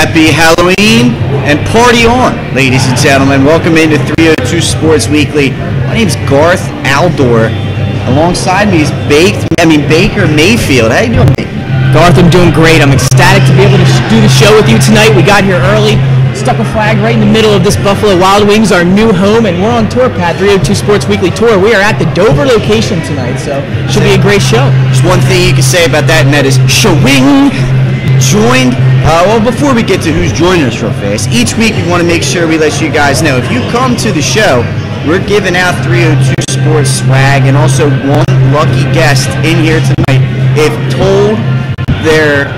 Happy Halloween and party on, ladies and gentlemen. Welcome into 302 Sports Weekly. My name's Garth Aldor. Alongside me is Baker Mayfield. How you doing, mate? Garth, I'm doing great. I'm ecstatic to be able to do the show with you tonight. We got here early, stuck a flag right in the middle of this Buffalo Wild Wings, our new home, and we're on tour, Pat. 302 Sports Weekly Tour. We are at the Dover location tonight, so it should be a great show. There's one thing you can say about that, and that is showing. Joined. Well, before we get to who's joining us real fast, each week we want to make sure we let you guys know, if you come to the show, we're giving out 302 Sports swag and also one lucky guest in here tonight. If told their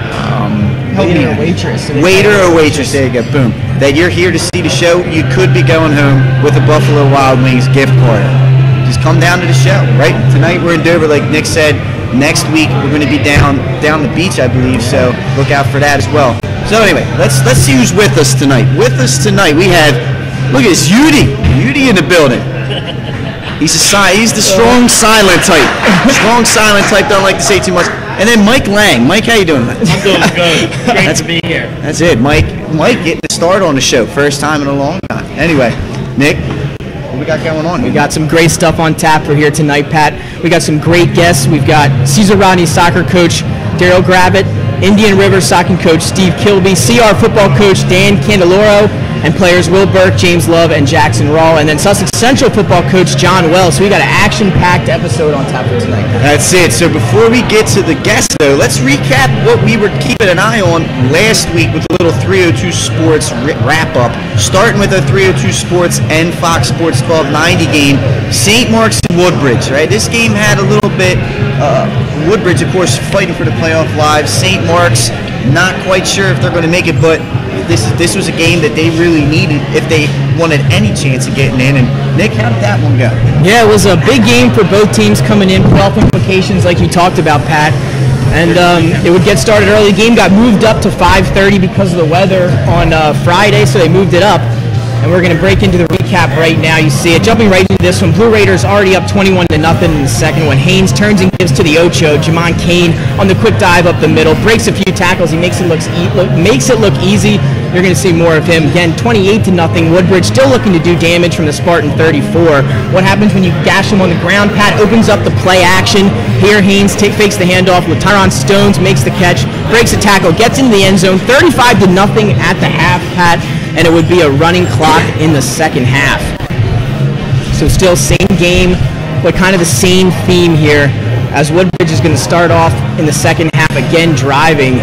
waiter or waitress, there you go, boom, that you're here to see the show, you could be going home with a Buffalo Wild Wings gift card. Just come down to the show, right? Tonight we're in Dover, like Nick said. Next week we're going to be down the beach, I believe, so look out for that as well. So anyway, let's see who's with us tonight. With us tonight we have, look at this, Udi in the building. He's the strong silent type. Strong silent type, don't like to say too much. And then Mike Lang. Mike, how you doing? I'm doing good. Great to be here. That's it. Mike getting the start on the show. First time in a long time. Anyway, Nick, what we got going on? We got some great stuff on tap for here tonight, Pat. We got some great guests. We've got Cesar Rodney soccer coach Daryl Gravitt, Indian River soccer coach Steve Kilby, CR football coach Dan Candeloro, and players Will Burke, James Love, and Jackson Rawl, and then Sussex Central football coach John Wells. So we got an action-packed episode on tap for tonight. That's it. So before we get to the guests, though, let's recap what we were keeping an eye on last week with the little 302 Sports wrap-up, starting with the 302 Sports and Fox Sports 1290 game, St. Mark's and Woodbridge, right? This game had a little bit, Woodbridge, of course, fighting for the playoff lives. St. Mark's, not quite sure if they're going to make it, but this was a game that they really needed if they wanted any chance of getting in. And Nick, how did that one go? Yeah, it was a big game for both teams coming in, playoff implications like you talked about, Pat. And it would get started early. The game got moved up to 5:30 because of the weather on Friday, so they moved it up. And we're going to break into the recap right now. You see it. Jumping right into this one, Blue Raiders already up 21-0 in the second one. Haynes turns and gives to the Ocho. Jamon Kane on the quick dive up the middle. Breaks a few tackles. He makes it look easy. You're going to see more of him. Again, 28-0. Woodbridge still looking to do damage from the Spartan 34. What happens when you gash him on the ground? Pat opens up the play action. Here Haynes fakes the handoff with Tyron Stones, makes the catch, breaks a tackle, gets into the end zone. 35-0 at the half, Pat. And it would be a running clock in the second half. So still same game, but kind of the same theme here, as Woodbridge is going to start off in the second half again driving,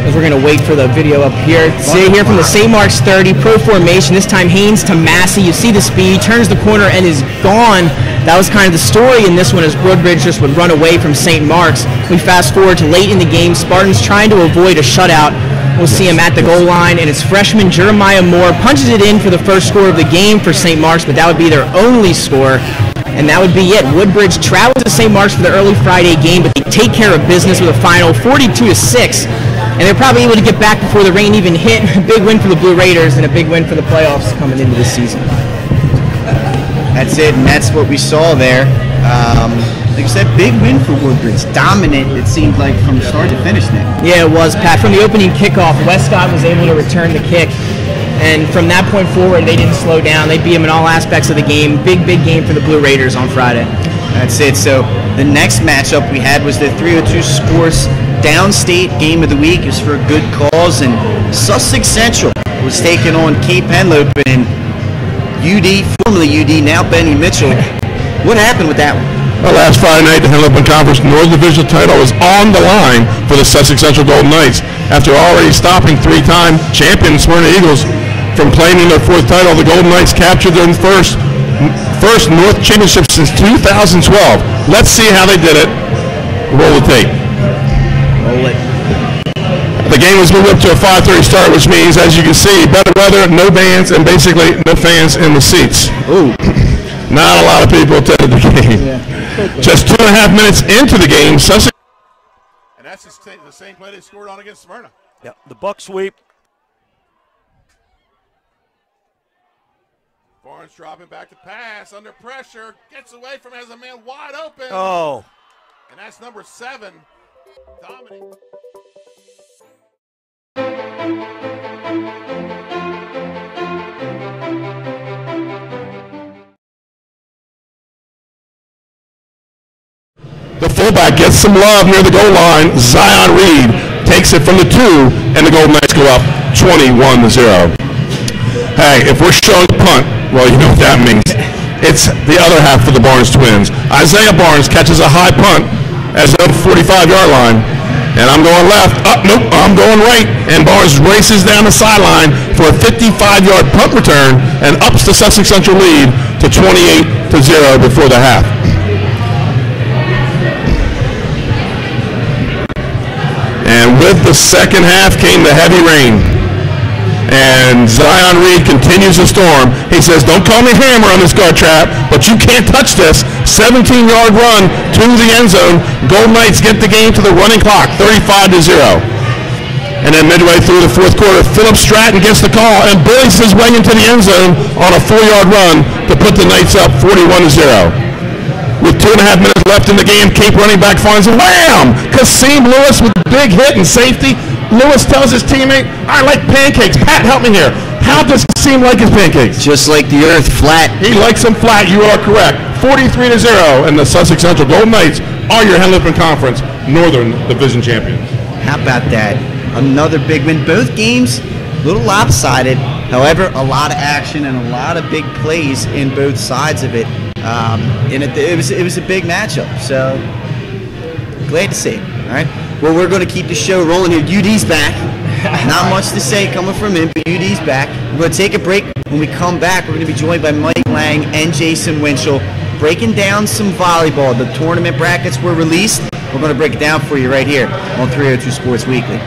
as we're going to wait for the video up here. See here from the St. Mark's 30, pro formation, this time Haynes to Massey. You see the speed, turns the corner and is gone. That was kind of the story in this one, as Woodbridge just would run away from St. Mark's. We fast forward to late in the game, Spartans trying to avoid a shutout. We'll see him at the goal line, and it's freshman Jeremiah Moore punches it in for the first score of the game for St. Mark's, but that would be their only score, and that would be it. Woodbridge travels to St. Mark's for the early Friday game, but they take care of business with a final 42-6, and they're probably able to get back before the rain even hit. A big win for the Blue Raiders and a big win for the playoffs coming into this season. That's it, and that's what we saw there. Like you said, big win for Woodbridge. Dominant, it seemed like, from start to finish, Nick. Yeah, it was, Pat. From the opening kickoff, Westcott was able to return the kick. And from that point forward, they didn't slow down. They beat him in all aspects of the game. Big game for the Blue Raiders on Friday. That's it. So the next matchup we had was the 302 Sports Downstate Game of the Week. It was for a good cause. And Sussex Central was taking on Cape Henlopen and UD, formerly UD, now Benny Mitchell. What happened with that one? Well, last Friday night, the Henlopen Conference North Division title was on the line for the Sussex Central Golden Knights. After already stopping three-time champion Smyrna Eagles from claiming their fourth title, the Golden Knights captured their first North Championship since 2012. Let's see how they did it. Roll the tape. Roll it. The game was moved up to a 5:30 start, which means, as you can see, better weather, no bands, and basically no fans in the seats. Ooh. Not a lot of people attended the game. Yeah. Just 2.5 minutes into the game, Sussex. And that's the same play they scored on against Smyrna. Yeah, the buck sweep. Barnes dropping back to pass under pressure, gets away from, has a man wide open. Oh. And that's number 7, Dominic. The fullback gets some love near the goal line. Zion Reed takes it from the 2, and the Golden Knights go up 21-0. Hey, if we're showing punt, well, you know what that means. It's the other half for the Barnes twins. Isaiah Barnes catches a high punt at the 45-yard line, and I'm going left. Nope, I'm going right. And Barnes races down the sideline for a 55-yard punt return and ups the Sussex Central lead to 28-0 before the half. And with the second half came the heavy rain. And Zion Reed continues the storm. He says, don't call me Hammer on this guard trap, but you can't touch this. 17-yard run to the end zone. Golden Knights get the game to the running clock, 35-0. And then midway through the fourth quarter, Philip Stratton gets the call and bullies his way into the end zone on a 4-yard run to put the Knights up 41-0. With 2.5 minutes left in the game, Cape running back finds a wham! Kasim Lewis with a big hit and safety. Lewis tells his teammate, I like pancakes. Pat, help me here. How does Kasim like his pancakes? Just like the earth, flat. He likes them flat. You are correct. 43-0, and the Sussex Central Golden Knights are your Henlopen Conference Northern Division champions. How about that? Another big win. Both games, a little lopsided. However, a lot of action and a lot of big plays in both sides of it. And it was a big matchup. So glad to see it. All right. Well, we're going to keep the show rolling here. UD's back. Not much to say coming from him, but UD's back. We're going to take a break. When we come back, we're going to be joined by Mike Lang and Jason Winchell, breaking down some volleyball. The tournament brackets were released. We're going to break it down for you right here on 302 Sports Weekly.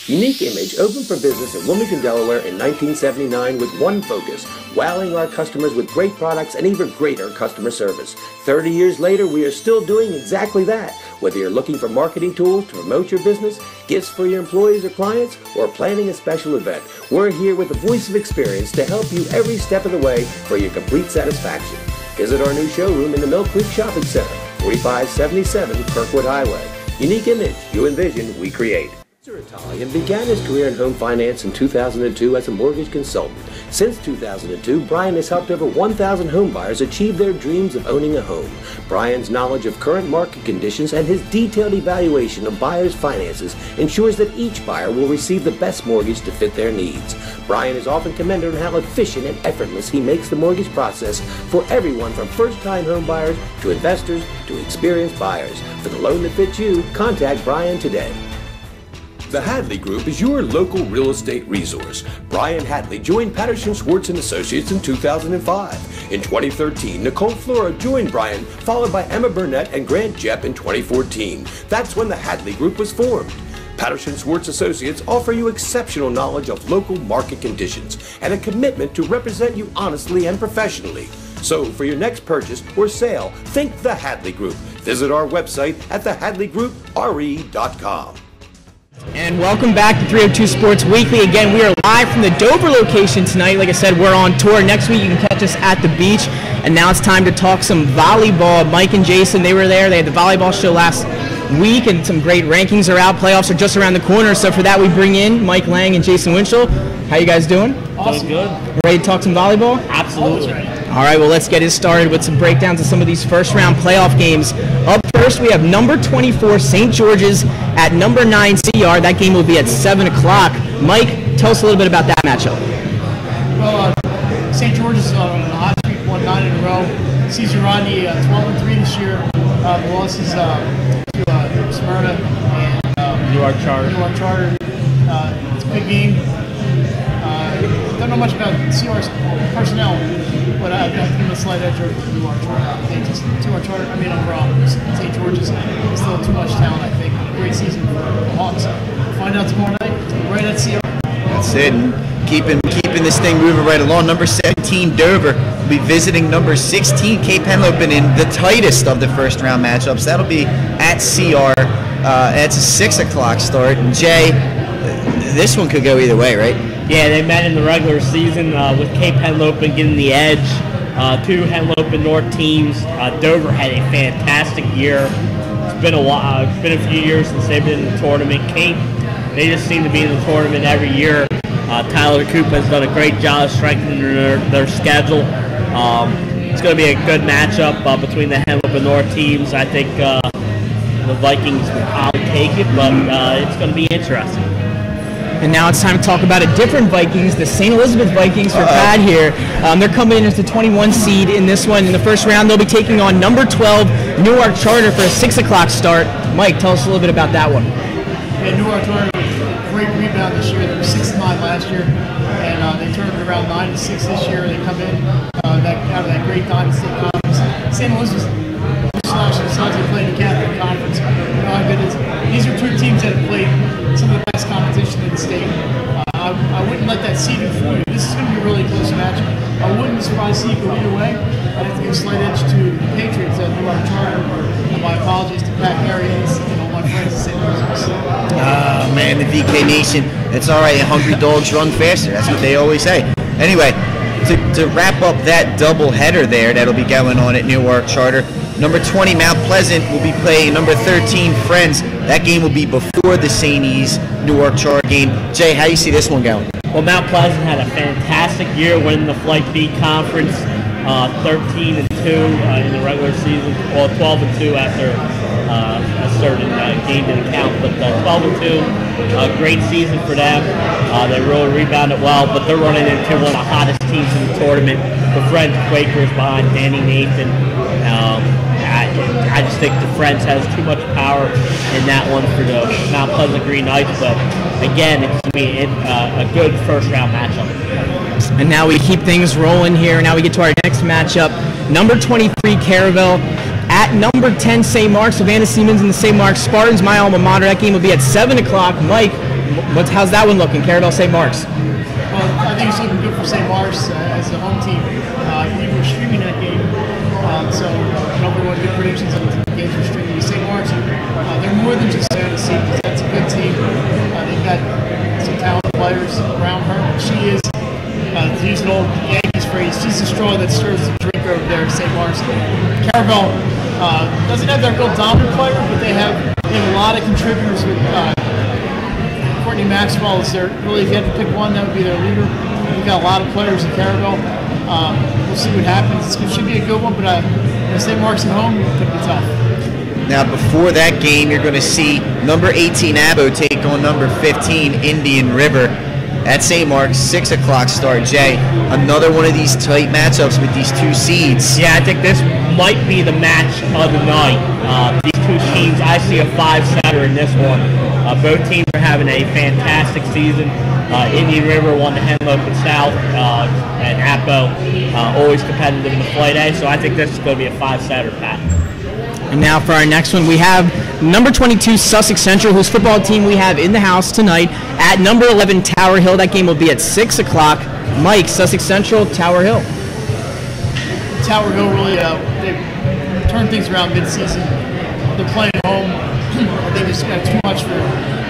Unique Image opened for business in Wilmington, Delaware in 1979 with one focus, wowing our customers with great products and even greater customer service. 30 years later, we are still doing exactly that. Whether you're looking for marketing tools to promote your business, gifts for your employees or clients, or planning a special event, we're here with the voice of experience to help you every step of the way for your complete satisfaction. Visit our new showroom in the Mill Creek Shopping Center, 4577 Kirkwood Highway. Unique Image, you envision, we create. Italian began his career in home finance in 2002 as a mortgage consultant. Since 2002, Brian has helped over 1,000 home buyers achieve their dreams of owning a home. Brian's knowledge of current market conditions and his detailed evaluation of buyers' finances ensures that each buyer will receive the best mortgage to fit their needs. Brian is often commended on how efficient and effortless he makes the mortgage process for everyone from first-time home buyers to investors to experienced buyers. For the loan that fits you, contact Brian today. The Hadley Group is your local real estate resource. Brian Hadley joined Patterson Schwartz & Associates in 2005. In 2013, Nicole Flora joined Brian, followed by Emma Burnett and Grant Jepp in 2014. That's when the Hadley Group was formed. Patterson Schwartz Associates offer you exceptional knowledge of local market conditions and a commitment to represent you honestly and professionally. So for your next purchase or sale, think the Hadley Group. Visit our website at thehadleygroup.re.com. And welcome back to 302 Sports Weekly. Again, we are live from the Dover location tonight. Like I said, we're on tour. Next week, you can catch us at the beach. And now it's time to talk some volleyball. Mike and Jason, they were there. They had the volleyball show last week, and some great rankings are out. Playoffs are just around the corner. So for that, we bring in Mike Lang and Jason Winchell. How you guys doing? Awesome. Good. Ready to talk some volleyball? Absolutely. All right, well, let's get it started with some breakdowns of some of these first-round playoff games. Up first, we have number 24, St. George's, at number 9, CR. That game will be at 7 o'clock. Mike, tell us a little bit about that matchup. Well, St. George's on a hot streak, won 9 in a row. Caesar Rodney, 12-3 this year. The losses to Smyrna and Newark Charter. It's a big game. Don't know much about CR's personnel, but I've got to give them a slight edge over Newark Charter. I'm wrong. St. George's still too much talent, I think. Great season for the Hawks. Find out tomorrow night, right at CR. That's it. And keeping this thing moving right along. Number 17, Dover, will be visiting number 16, Cape Henlopen, in the tightest of the first-round matchups. That'll be at CR. It's a 6 o'clock start. And Jay, this one could go either way, right? Yeah, they met in the regular season with Cape Henlopen getting the edge. Two Henlopen North teams. Dover had a fantastic year. It's been a while. It's been a few years since they've been in the tournament. Cape, they just seem to be in the tournament every year. Tyler Coop has done a great job strengthening their schedule. it's going to be a good matchup between the Henlopen North teams. I think the Vikings will probably take it, but it's going to be interesting. And now it's time to talk about a different Vikings, the St. Elizabeth Vikings for Pat here. They're coming in as the 21 seed in this one. In the first round, they'll be taking on number 12, Newark Charter, for a 6 o'clock start. Mike, tell us a little bit about that one. Yeah, Newark Charter, great rebound this year. They were 6-9 last year, and they turned it around 9-6 this year. They come in out of that great Dynasty Conference. St. Elizabeth decides to play in the Catholic Conference. You know how good it is. These are two teams that have played some of the best competition in the state. I wouldn't let that seeding fool you. This is going to be a really close match. I wouldn't be surprised to see it go either way. I'd have to give a slight edge to the Patriots at Newark Charter. And my apologies to Pat Arians and all my friends at St. Elizabeth. Oh, man, the VK Nation. It's all right. Hungry dogs run faster. That's what they always say. Anyway, to wrap up that double header there that'll be going on at Newark Charter, number 20, Mount Pleasant, will be playing number 13, Friends. That game will be before the St. E's Newark Charter game. Jay, how do you see this one going? Well, Mount Pleasant had a fantastic year winning the Flight B Conference, 13-2 in the regular season, well, 12-2 after a certain game didn't count, but 12-2, great season for them. They really rebounded well, but they're running into one of the hottest teams in the tournament. The Friends Quakers behind Danny Nathan. I just think the Friends has too much power in that one for the Mount Pleasant Green Knights, but again, it's going to be a good first-round matchup. And now we keep things rolling here. Now we get to our next matchup. Number 23, Caravel, at number 10, St. Mark's. Savannah Siemens and the St. Mark's Spartans, my alma mater. That game will be at 7 o'clock. Mike, how's that one looking? Caravel, St. Mark's. Well, I think it's looking good for St. Mark's as a home team. We were streaming that game, so number one good predictions on the games we're streaming. St. Mark's, they're more than just Savannah Siemens. That's a good team. They've got some talented players around her. She is, to use an old Yankees phrase, she's the straw that stirs the drink over there at St. Mark's. Caravel doesn't have that real dominant player, but they have a lot of contributors with Courtney Maxwell is their, really, if you had to pick one, that would be their leader. We've got a lot of players in Caravel. We'll see what happens. It should be a good one, but St. Mark's at home, it could be tough. Now, before that game, you're going to see number 18, Abo, take on number 15, Indian River. At St. Mark's, 6 o'clock start. Jay, another one of these tight matchups with these two seeds. Yeah, I think this might be the match of the night. These two teams, I see a 5-setter in this one. Both teams are having a fantastic season. Indian River won the Henlopen South, and Appo always competitive in the Flight A, so I think this is going to be a 5-setter, Pat. And now for our next one, we have number 22, Sussex Central, whose football team we have in the house tonight, at number 11, Tower Hill. That game will be at 6 o'clock. Mike, Sussex Central, Tower Hill. Tower Hill really, they turned things around mid-season. They're playing home. I think it's too much for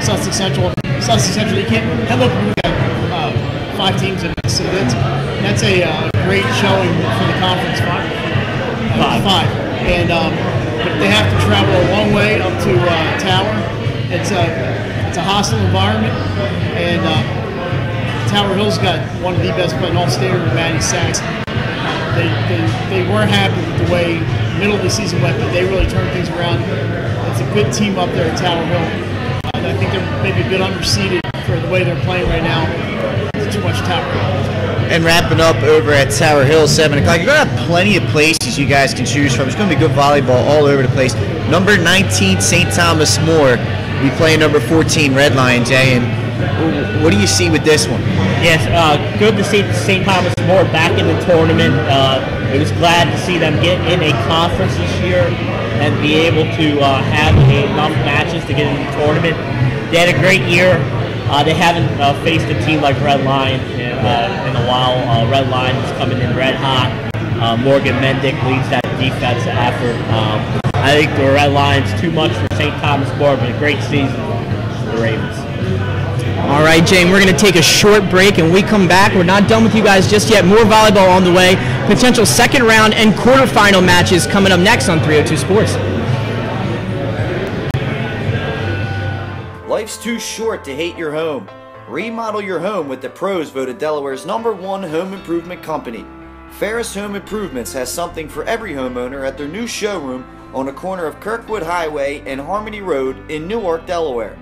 Sussex Central. Sussex Central, you can't, we've got 5 teams in it, so that's a great showing for the conference. Five. And but they have to travel a long way up to Tower. It's a hostile environment, and Tower Hill's got one of the best players in all state with Maddie Sachs. They weren't happy with the way the middle of the season went, but they really turned things around. It's a good team up there at Tower Hill. I think they're maybe a bit underseeded for the way they're playing right now. It's too much Tower Hill. And wrapping up over at Tower Hill, 7 o'clock. You're going to have plenty of places you guys can choose from. It's going to be good volleyball all over the place. Number 19, St. Thomas More. We play number 14, Red Lion, Jay. And what do you see with this one? Yes, good to see St. Thomas More back in the tournament. It was glad to see them get in a conference this year and be able to have enough matches to get in the tournament. They had a great year. They haven't faced a team like Red Lion in a while. Red Lion is coming in red hot. Morgan Mendick leads that defense effort. I think the Red Lion's too much for St. Thomas More, but a great season for the Ravens. All right, Jane, we're going to take a short break, and when we come back, we're not done with you guys just yet. More volleyball on the way. Potential second round and quarterfinal matches coming up next on 302 Sports. Life's too short to hate your home. Remodel your home with the pros voted Delaware's #1 home improvement company. Ferris Home Improvements has something for every homeowner at their new showroom on the corner of Kirkwood Highway and Harmony Road in Newark, Delaware.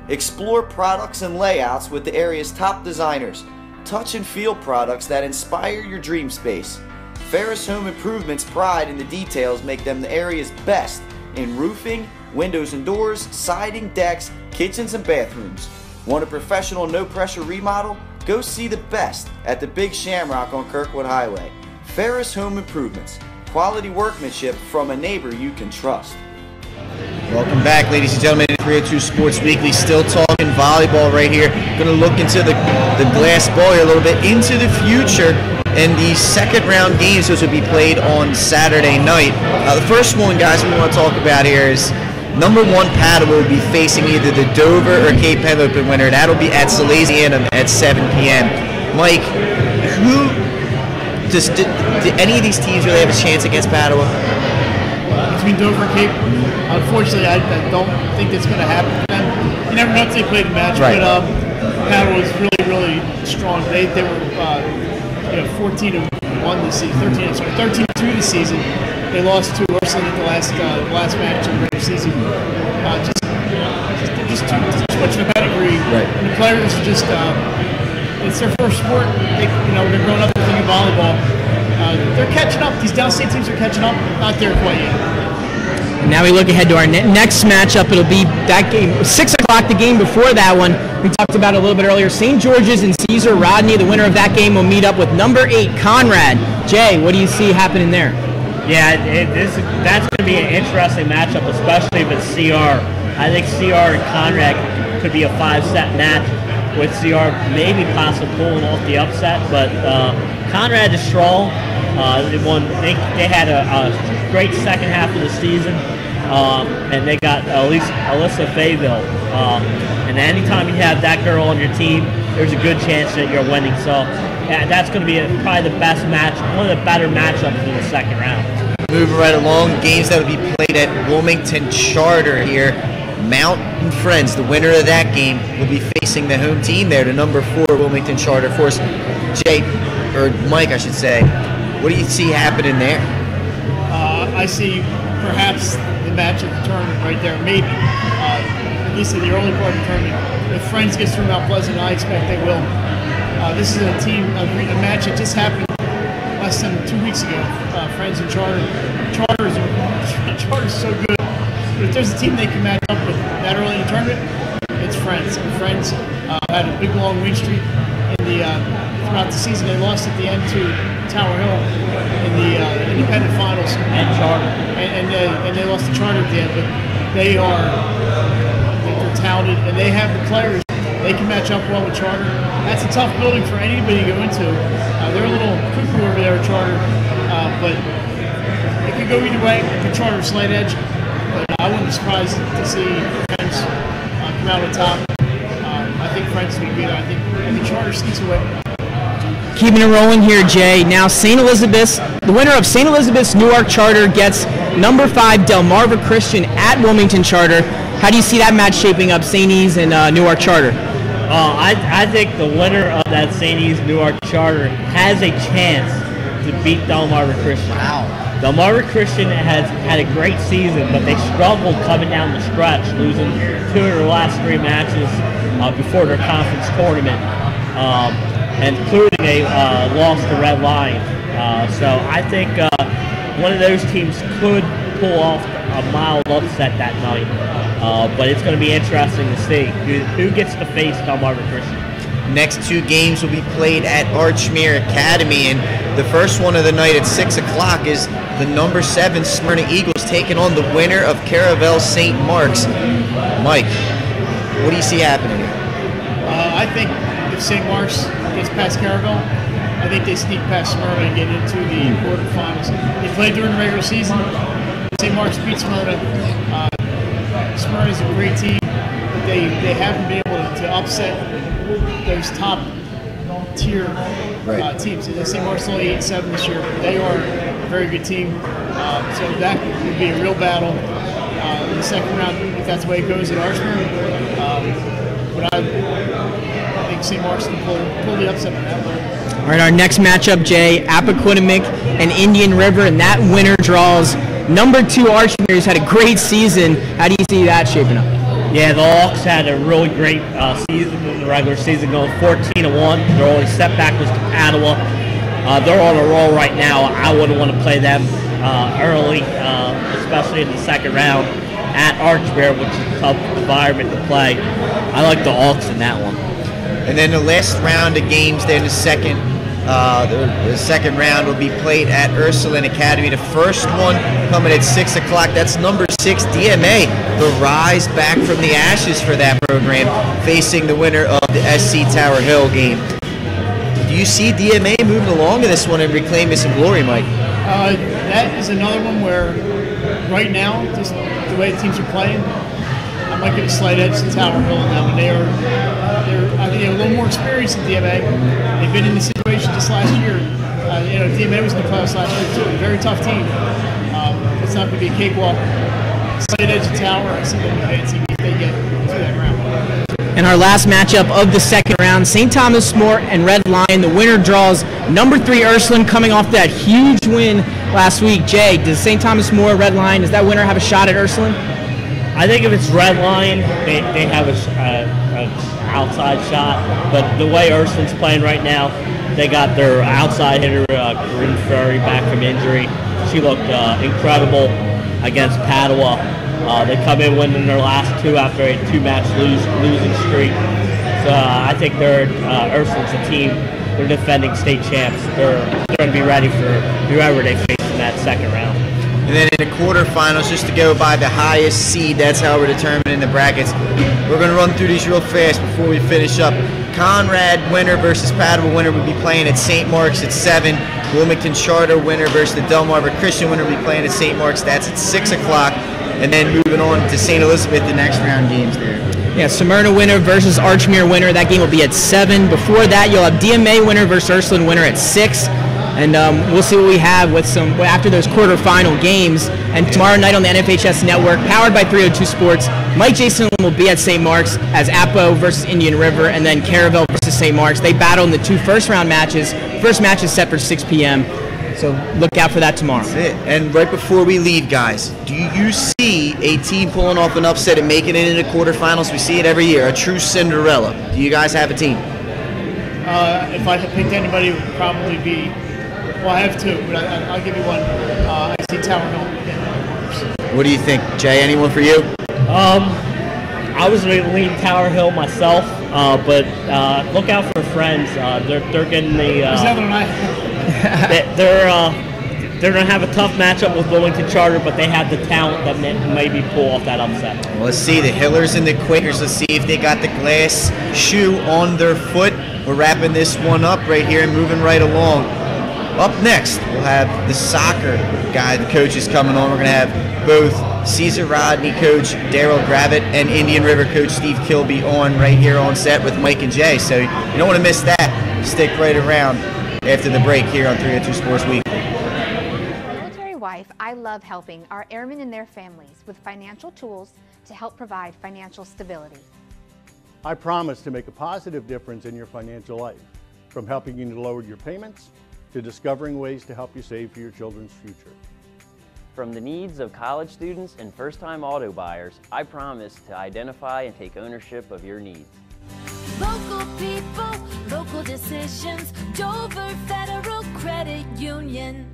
Explore products and layouts with the area's top designers. Touch and feel products that inspire your dream space. Ferris Home Improvements' pride in the details make them the area's best in roofing, windows and doors, siding, decks, kitchens, and bathrooms. Want a professional, no-pressure remodel? Go see the best at the Big Shamrock on Kirkwood Highway. Ferris Home Improvements. Quality workmanship from a neighbor you can trust. Welcome back, ladies and gentlemen, 302 Sports Weekly. Still talking volleyball right here. Going to look into the glass ball here a little bit into the future. And the second round games, those will be played on Saturday night. The first one, guys, we want to talk about here is number 1 Padua will be facing either the Dover or Cape Henn Open winner. That'll be at Salesianum at 7 p.m. Mike, do any of these teams really have a chance against Padua? Between Dover and Cape, unfortunately, I don't think that's going to happen for them. You never know if they played a match, right. But Padua was really, really strong. They were 14-1 this season, 13-2 this season. They lost to Ursuline at the last match of the regular season. Just too much of a pedigree. Right. And the players are just, it's their first sport. They're growing up playing volleyball. They're catching up. These downstate teams are catching up. Not there quite yet. Now we look ahead to our next matchup. It'll be that game, 6 o'clock, the game before that one. We talked about it a little bit earlier. St. George's and Caesar Rodney, the winner of that game, will meet up with number 8, Conrad. Jay, what do you see happening there? Yeah, that's going to be an interesting matchup, especially if it's CR. I think CR and Conrad could be a 5-set match, with CR maybe possibly pulling off the upset, but Conrad is strong. They had a great second half of the season, and they got Alyssa Fayville. And anytime you have that girl on your team, there's a good chance that you're winning. So yeah, that's going to be probably the best match, one of the better matchups in the second round. Moving right along, games that will be played at Wilmington Charter here. Mount and Friends, the winner of that game, will be facing the home team there, the number 4 Wilmington Charter Force. Jay, or Mike, I should say, what do you see happening there? I see perhaps the match of the tournament right there, maybe. At least in the early part of the tournament. If Friends gets through Mount Pleasant, I expect they will. This is a match that just happened less than 2 weeks ago. Friends and Charter. Charter's so good. But if there's a team they can match up with that early in the tournament, it's Friends. And Friends had a big long win streak throughout the season. They lost at the end to Tower Hill in the independent finals. And Charter. And they lost to Charter at the end. But they're talented, and they have the players. They can match up well with Charter. That's a tough building for anybody to go into. They're a little cuckoo over there at Charter, but it could go either way. The Charter slight edge, but I wouldn't be surprised to see Friends come out on top. I think Friends will be good. I think Charter sneaks away. Keeping it rolling here, Jay. Now St. Elizabeth's, the winner of St. Elizabeth's Newark Charter gets number 5 Delmarva Christian at Wilmington Charter. How do you see that match shaping up, St. E's and Newark Charter? I think the winner of that St. E's Newark Charter has a chance to beat Delmarva Christian. Wow. Delmarva Christian has had a great season, but they struggled coming down the stretch, losing 2 of their last 3 matches before their conference tournament, including a loss to Red Lion. So I think one of those teams could pull off a mild upset that night. But it's going to be interesting to see who gets to face Delmarva Christian. Next 2 games will be played at Archmere Academy, and the first one of the night at 6 o'clock is the number 7 Smyrna Eagles taking on the winner of Caravel St. Mark's. Mike, what do you see happening here? I think if St. Mark's gets past Caravel, I think they sneak past Smyrna and get into the quarterfinals. They played during the regular season. St. Mark's beat Smyrna. Smyrna is a great team, but they haven't been able to upset those top tier teams. St. Mark's only 8-7 this year, but they are a very good team. So that would be a real battle in the second round if that's the way it goes at Archmere. But I think think St. Mark's can pull the upset on that one. All right, our next matchup, Jay, Appoquinimink and Indian River, and that winner draws number 2 Archmere, who's had a great season. How do you see that shaping up? Yeah, the Hawks had a really great season in the regular season, going 14-1. Their only setback was to Padua. They're on a roll right now. I wouldn't want to play them early, especially in the second round at Archmere, which is a tough environment to play. I like the Hawks in that one. And then the last round of games there in the second round will be played at Ursuline Academy. The first one coming at 6 o'clock. That's number 6 DMA, the rise back from the ashes for that program, facing the winner of the SC Tower Hill game. Do you see DMA moving along in this one and reclaiming some glory, Mike? That is another one where right now, just the way the teams are playing, I might give a slight edge to Tower Hill in that one. I think they're a little more experienced than DMA. They've been in the situation just last year. DMA was in the playoffs last year too. A very tough team. It's not going to be a cakewalk. Slight edge to Tower. I see them advancing if they get through that round. In our last matchup of the second round, St. Thomas More and Red Lion. The winner draws number 3 Ursuline, coming off that huge win last week. Jay, does St. Thomas More, Red Lion, does that winner have a shot at Ursuline? I think if it's Red Lion, they have an outside shot. But the way Ursuline's playing right now, they got their outside hitter, Corinne Ferry, back from injury. She looked incredible against Padua. They come in winning their last 2 after a 2-match losing streak. So I think Ursuline's a team. They're defending state champs. They're going to be ready for whoever they face in that second round. And then in the quarterfinals, just to go by the highest seed, that's how we're determining the brackets. We're going to run through these real fast before we finish up. Conrad winner versus Padua winner will be playing at St. Mark's at 7. Wilmington Charter winner versus the Delmarva Christian winner will be playing at St. Mark's. That's at 6 o'clock. And then moving on to St. Elizabeth, the next round games there. Yeah, Smyrna winner versus Archmere winner. That game will be at 7. Before that, you'll have DMA winner versus Ursuline winner at 6. And we'll see what we have with after those quarterfinal games. And tomorrow night on the NFHS Network, powered by 302 Sports, Mike Jason will be at St. Mark's as Appo versus Indian River, and then Caravel versus St. Mark's. They battle in the 2 first-round matches. First match is set for 6 p.m., so look out for that tomorrow. That's it. And right before we leave, guys, do you see a team pulling off an upset and making it into the quarterfinals? We see it every year, a true Cinderella. Do you guys have a team? If I had picked anybody, it would probably be... Well, I have 2, but I'll give you one. I see Tower Hill. What do you think, Jay? Anyone for you? I was going to lean Tower Hill myself, but look out for Friends. They're getting the. They're going to have a tough matchup with Wilmington Charter, but they have the talent that maybe pull off that upset. Well, let's see the Hillers and the Quakers. Let's see if they got the glass shoe on their foot. We're wrapping this one up right here and moving right along. Up next, we'll have the soccer guy, the coaches coming on. We're going to have both Caesar Rodney coach Daryl Gravitt and Indian River coach Steve Kilby on right here on set with Mike and Jay. So you don't want to miss that. Stick right around after the break here on 302 Sports Week. Military wife, I love helping our airmen and their families with financial tools to help provide financial stability. I promise to make a positive difference in your financial life, from helping you to lower your payments to discovering ways to help you save for your children's future. From the needs of college students and first-time auto buyers, I promise to identify and take ownership of your needs. Local people, local decisions, Dover Federal Credit Union.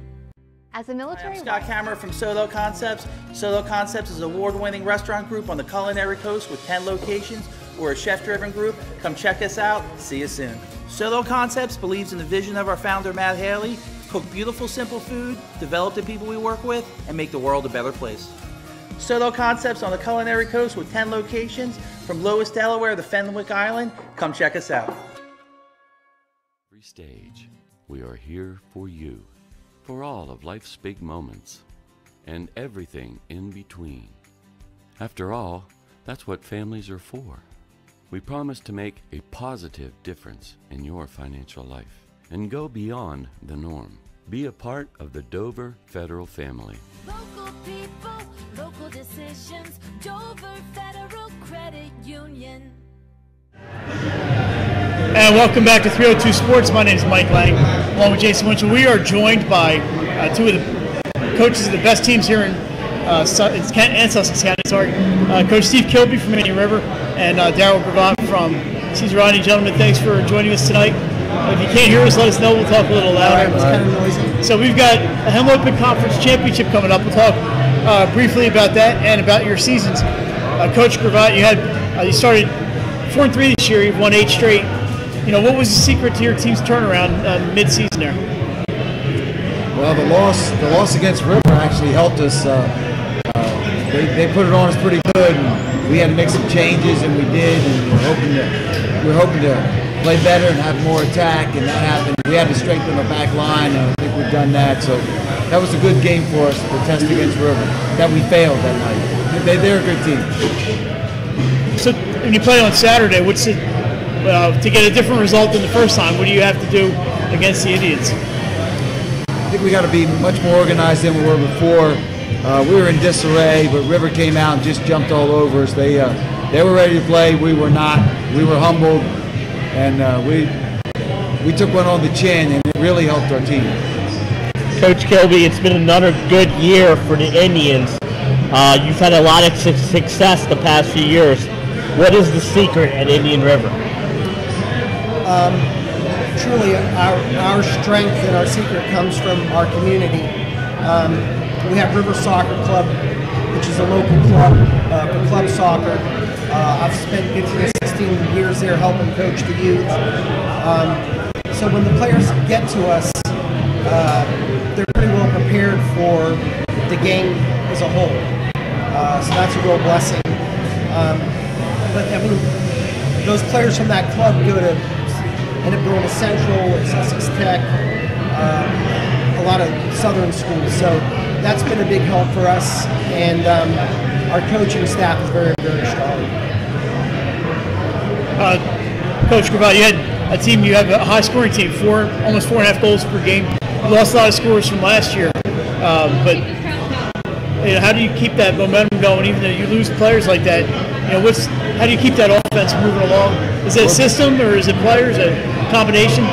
As a military I'm Scott Kammerer from Solo Concepts. Solo Concepts is an award-winning restaurant group on the Culinary Coast with 10 locations. We're a chef-driven group. Come check us out. See you soon. Solo Concepts believes in the vision of our founder, Matt Haley: cook beautiful, simple food, develop the people we work with, and make the world a better place. Solo Concepts on the Culinary Coast with 10 locations from Lois, Delaware to Fenwick Island. Come check us out. Every stage, we are here for you, for all of life's big moments, and everything in between. After all, that's what families are for. We promise to make a positive difference in your financial life and go beyond the norm. Be a part of the Dover Federal family. Local people, local decisions, Dover Federal Credit Union. And welcome back to 302 Sports. My name is Mike Lang, along with Jason Winchell. We are joined by two of the coaches of the best teams here in Kent and Sussex County. Sorry, Coach Steve Kilby from Indian River and Daryl Gravatt from Caesar Ronnie. Gentlemen, thanks for joining us tonight. If you can't hear us, let us know. We'll talk a little louder. It's kind of noisy. So we've got a Henlopen Conference Championship coming up. We'll talk briefly about that and about your seasons. Coach Gravatt, you started 4-3 this year. You've won 8 straight. You know, what was the secret to your team's turnaround mid-season there? Well, the loss against River actually helped us. They put it on us pretty good, and we had to make some changes, and we did. And we were hoping to play better and have more attack, and that happened. We had to strengthen our back line, and I think we've done that. So that was a good game for us, the test against River. That we failed that night. They're a good team. So when you play on Saturday, what's it? To get a different result than the first time, what do you have to do against the Indians? I think we got to be much more organized than we were before. We were in disarray, but River came out and just jumped all over us. They were ready to play. We were not. We were humbled, and we took one on the chin, and it really helped our team. Coach Kilby, it's been another good year for the Indians. You've had a lot of success the past few years. What is the secret at Indian River? Truly, our strength and our secret comes from our community. We have River Soccer Club, which is a local club for club soccer. I've spent 15 or 16 years there helping coach the youth. So when the players get to us, they're pretty well prepared for the game as a whole. So that's a real blessing. But I mean, those players from that club end up going to Central, Sussex Tech, a lot of Southern schools. So that's been a big help for us, and our coaching staff is very, very strong. Coach Gravatt, you had a team. You have a high-scoring team, almost 4.5 goals per game. You lost a lot of scores from last year, but how do you keep that momentum going, even though you lose players like that? How do you keep that offense moving along? Is it a system, or is it players, a combination?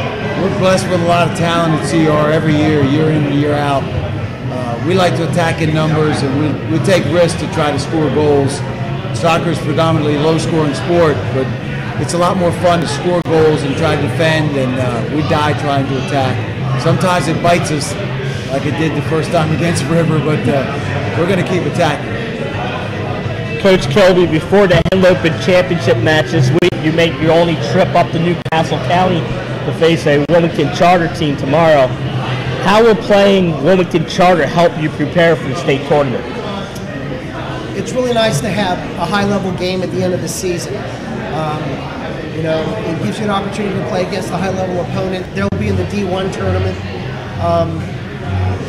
We're blessed with a lot of talent at CR every year in and year out. We like to attack in numbers, and we take risks to try to score goals. Soccer is predominantly a low-scoring sport, but it's a lot more fun to score goals and try to defend, and we die trying to attack. Sometimes it bites us, like it did the first time against River, but we're going to keep attacking. Coach Kilby, before the Henlopen Championship match this week, you make your only trip up to Newcastle County to face a Wilmington Charter team tomorrow. How will playing Wilmington Charter help you prepare for the state tournament? It's really nice to have a high-level game at the end of the season. It gives you an opportunity to play against a high-level opponent. They'll be in the D1 tournament.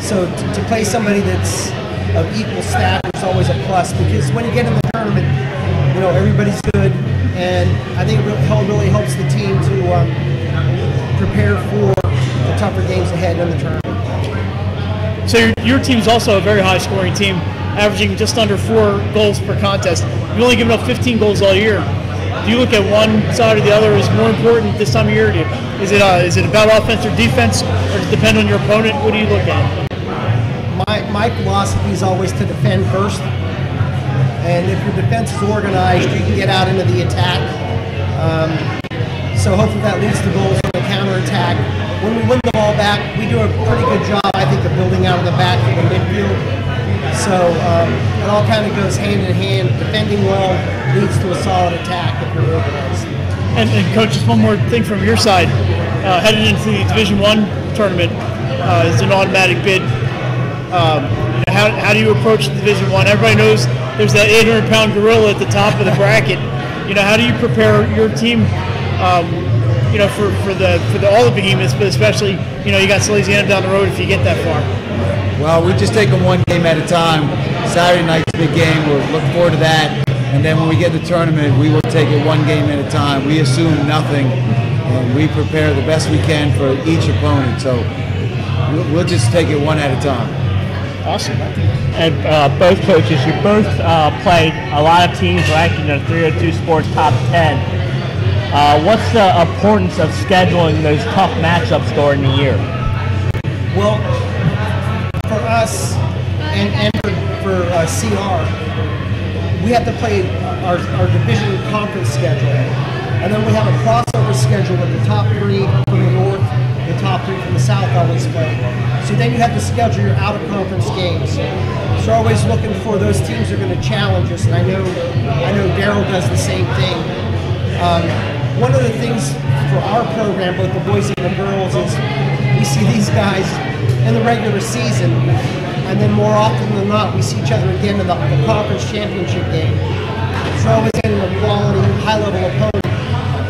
So to play somebody that's of equal stature is always a plus, because when you get in the tournament, everybody's good, and I think it really helps the team to prepare for the tougher games ahead in the tournament. So your team's also a very high-scoring team, averaging just under 4 goals per contest. You've only given up 15 goals all year. Do you look at one side or the other as more important this time of year? Is it about offense or defense, or does it depend on your opponent? What do you look at? My philosophy is always to defend first, and if your defense is organized, you can get out into the attack. So hopefully that leads to goals on the counterattack. When we win the ball back, we do a pretty good job, I think, of building out of the back of the midfield. So it all kind of goes hand in hand. Defending well leads to a solid attack if you're organized. And Coach, just one more thing from your side. Headed into the Division I tournament, it's an automatic bid. How do you approach the Division I? Everybody knows there's that 800-pound gorilla at the top of the bracket. How do you prepare your team? For all the behemoths, but especially you got Salesianum down the road if you get that far. Well, we just take them one game at a time. Saturday night's a big game. We're looking forward to that. And then when we get to the tournament, we will take it one game at a time. We assume nothing, and we prepare the best we can for each opponent. So we'll just take it one at a time. Awesome. And both coaches, you both played a lot of teams ranked in the 302 Sports Top 10. What's the importance of scheduling those tough matchups during the year? Well, for us and for CR, we have to play our division conference schedule. And then we have a crossover schedule with the top 3 from the north, the top 3 from the south always play. So then you have to schedule your out-of-conference games. So we're always looking for those teams that are going to challenge us, and I know Daryl does the same thing. One of the things for our program, both the boys and the girls, is we see these guys in the regular season, and then more often than not, we see each other again in the conference championship game. So we're always getting a quality, high-level opponent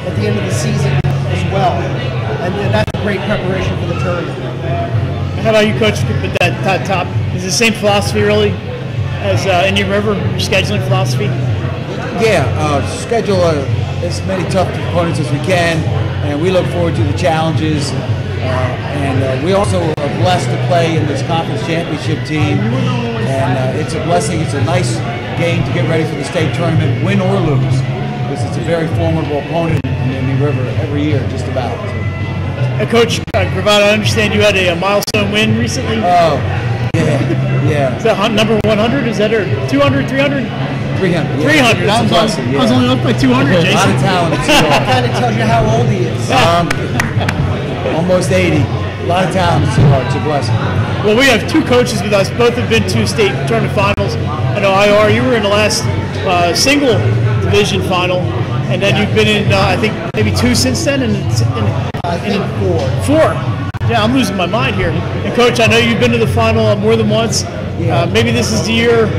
at the end of the season as well. And that's a great preparation for the tournament. How about you, Coach, with that top? Is it the same philosophy, really, as Indian River, your scheduling philosophy? Yeah, schedule as many tough opponents as we can, and we look forward to the challenges. And we also are blessed to play in this conference championship team, and it's a blessing. It's a nice game to get ready for the state tournament, win or lose, because it's a very formidable opponent in Indian River every year, just about. Coach Gravatt, I understand you had a milestone win recently. Oh, yeah. Is that number 100? Is that or 200, 300? 300. 300. I was only up by 200, Jason. A lot of talent. That kind of tells you how old he is. Almost 80. A lot of talent. It's a blessing. Well, we have 2 coaches with us. Both have been to state tournament finals. I know IR, you were in the last single division final, and then you've been in, I think, maybe 2 since then. I think 4. 4. Yeah, I'm losing my mind here. And Coach, I know you've been to the final more than once. Maybe this is the year.